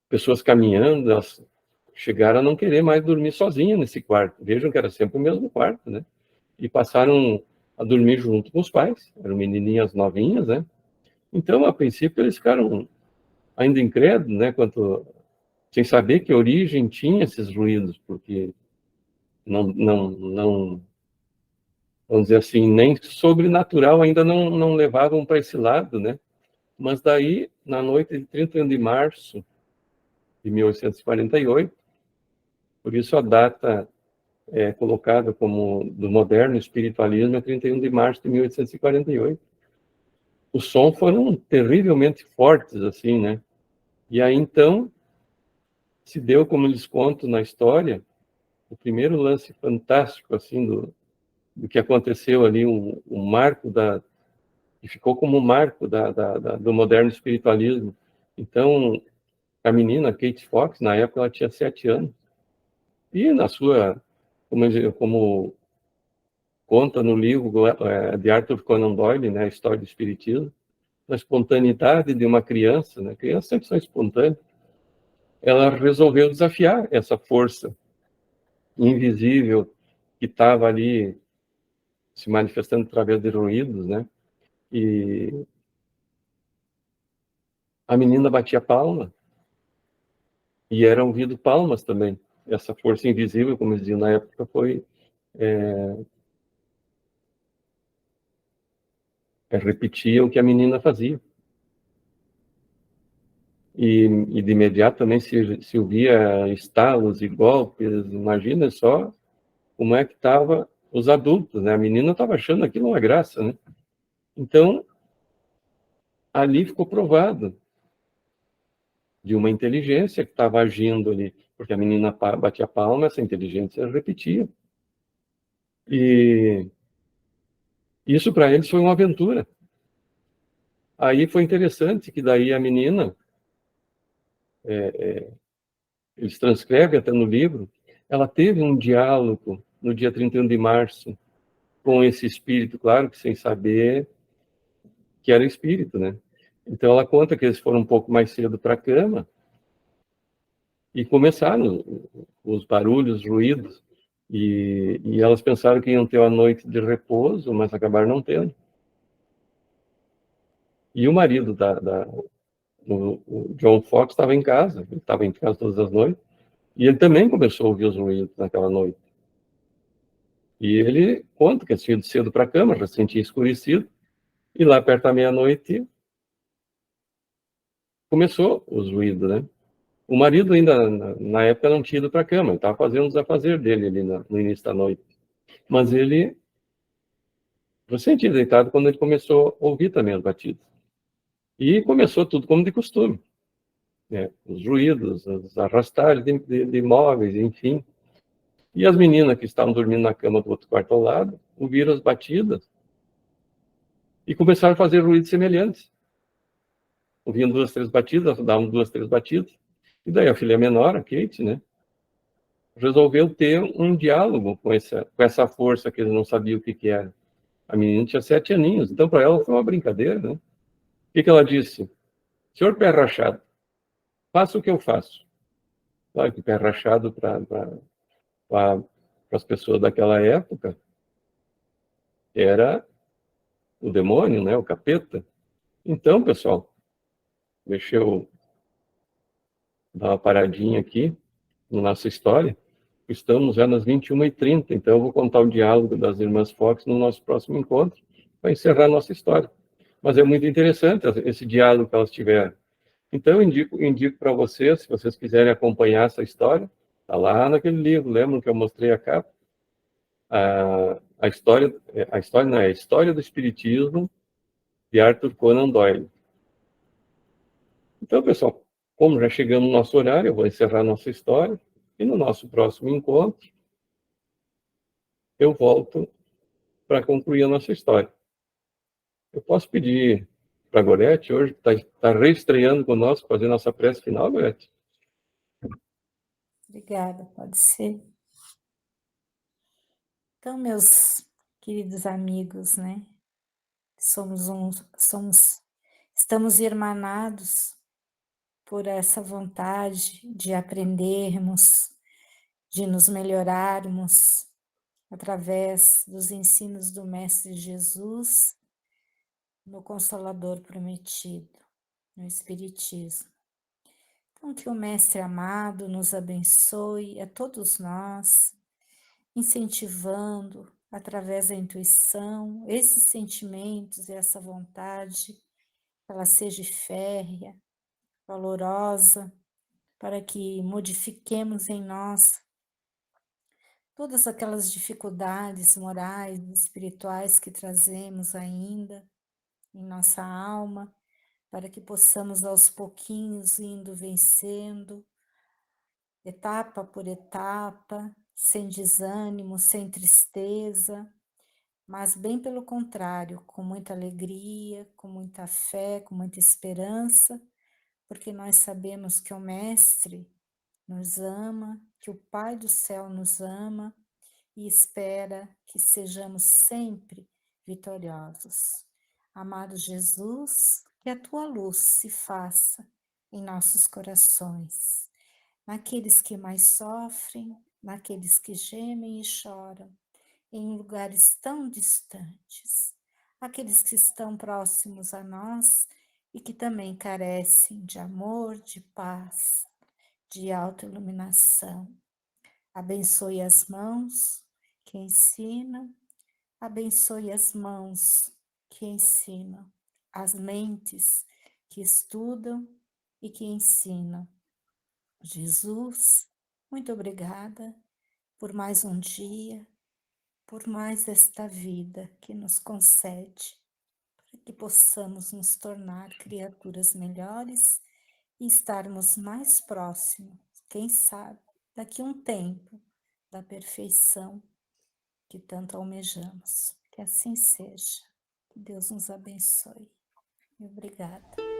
pessoas caminhando, elas chegaram a não querer mais dormir sozinhas nesse quarto. Vejam que era sempre o mesmo quarto, né? E passaram a dormir junto com os pais, eram menininhas novinhas, né? Então, a princípio, eles ficaram ainda incrédulos, né? Sem saber que origem tinha esses ruídos, porque não vamos dizer assim, nem sobrenatural ainda não levavam para esse lado, né? Mas daí, na noite de 31 de março de 1848, por isso a data é colocada como do moderno espiritualismo é 31 de março de 1848. Os sons foram terrivelmente fortes, assim, né? E aí, então, se deu, como eles contam na história, o primeiro lance fantástico, assim, do que aconteceu ali, um marco e ficou como marco do moderno espiritualismo. Então, a menina, Kate Fox, na época ela tinha 7 anos, e na sua, como conta no livro de Arthur Conan Doyle, né, a história do espiritismo, a espontaneidade de uma criança, né, crianças sempre são espontâneas, ela resolveu desafiar essa força invisível que estava ali se manifestando através de ruídos, né? E a menina batia palma e eram ouvido palmas também. Essa força invisível, como eles diziam na época, repetia o que a menina fazia. E de imediato também se ouvia estalos e golpes. Imagina só como é que estavam os adultos, né? A menina estava achando aquilo uma graça, né? Então, ali ficou provado de uma inteligência que estava agindo ali, porque a menina batia palma, essa inteligência repetia. E isso para eles foi uma aventura. Aí foi interessante que daí a menina, eles transcrevem até no livro, ela teve um diálogo no dia 31 de março com esse espírito, claro que sem saber que era espírito, né? Então ela conta que eles foram um pouco mais cedo para a cama e começaram os barulhos, os ruídos, e elas pensaram que iam ter uma noite de repouso, mas acabaram não tendo. E o marido o John Fox estava em casa, ele estava em casa todas as noites, e ele também começou a ouvir os ruídos naquela noite. E ele conta que tinha ido cedo para a cama, já sentia escurecido, e lá perto da meia-noite começou os ruídos, né? O marido ainda, na época, não tinha ido para a cama, ele estava fazendo os afazeres dele ali no início da noite. Mas ele já sentia deitado quando ele começou a ouvir também os batidos. E começou tudo como de costume, né? Os ruídos, os arrastares de móveis, enfim. E as meninas que estavam dormindo na cama do outro quarto ao lado, ouviram as batidas e começaram a fazer ruídos semelhantes. Ouviam 2, 3 batidas, davam 2, 3 batidas. E daí a filha menor, a Kate, né, resolveu ter um diálogo com essa força que eles não sabiam o que era. A menina tinha 7 aninhos, então para ela foi uma brincadeira, né? O que ela disse? Senhor pé rachado, faça o que eu faço. Claro que pé rachado para as pessoas daquela época era o demônio, né, o capeta. Então, pessoal, deixa eu dar uma paradinha aqui na nossa história. Estamos já nas 21h30, então eu vou contar o diálogo das irmãs Fox no nosso próximo encontro, para encerrar a nossa história. Mas é muito interessante esse diálogo que elas tiveram. Então, eu indico para vocês, se vocês quiserem acompanhar essa história, está lá naquele livro, lembram que eu mostrei a capa? A história não é a História do Espiritismo, de Arthur Conan Doyle. Então, pessoal, como já chegamos no nosso horário, eu vou encerrar a nossa história, e no nosso próximo encontro, eu volto para concluir a nossa história. Eu posso pedir para a Gorete, hoje está reestreando conosco, fazer nossa prece final, Gorete? Obrigada, pode ser. Então, meus queridos amigos, né? Estamos irmanados por essa vontade de aprendermos, de nos melhorarmos através dos ensinos do Mestre Jesus no Consolador Prometido, no Espiritismo. Então, que o Mestre amado nos abençoe a todos nós, incentivando através da intuição esses sentimentos e essa vontade, ela seja férrea, valorosa, para que modifiquemos em nós todas aquelas dificuldades morais e espirituais que trazemos ainda em nossa alma, para que possamos aos pouquinhos indo vencendo, etapa por etapa, sem desânimo, sem tristeza, mas bem pelo contrário, com muita alegria, com muita fé, com muita esperança, porque nós sabemos que o Mestre nos ama, que o Pai do céu nos ama e espera que sejamos sempre vitoriosos. Amado Jesus, que a tua luz se faça em nossos corações, naqueles que mais sofrem, naqueles que gemem e choram, em lugares tão distantes, aqueles que estão próximos a nós e que também carecem de amor, de paz, de autoiluminação. Abençoe as mãos que ensinam, abençoe as mãos que ensinam, as mentes que estudam e que ensinam. Jesus, muito obrigada por mais um dia, por mais esta vida que nos concede, para que possamos nos tornar criaturas melhores e estarmos mais próximos, quem sabe, daqui a um tempo, da perfeição que tanto almejamos. Que assim seja. Que Deus nos abençoe. Obrigada.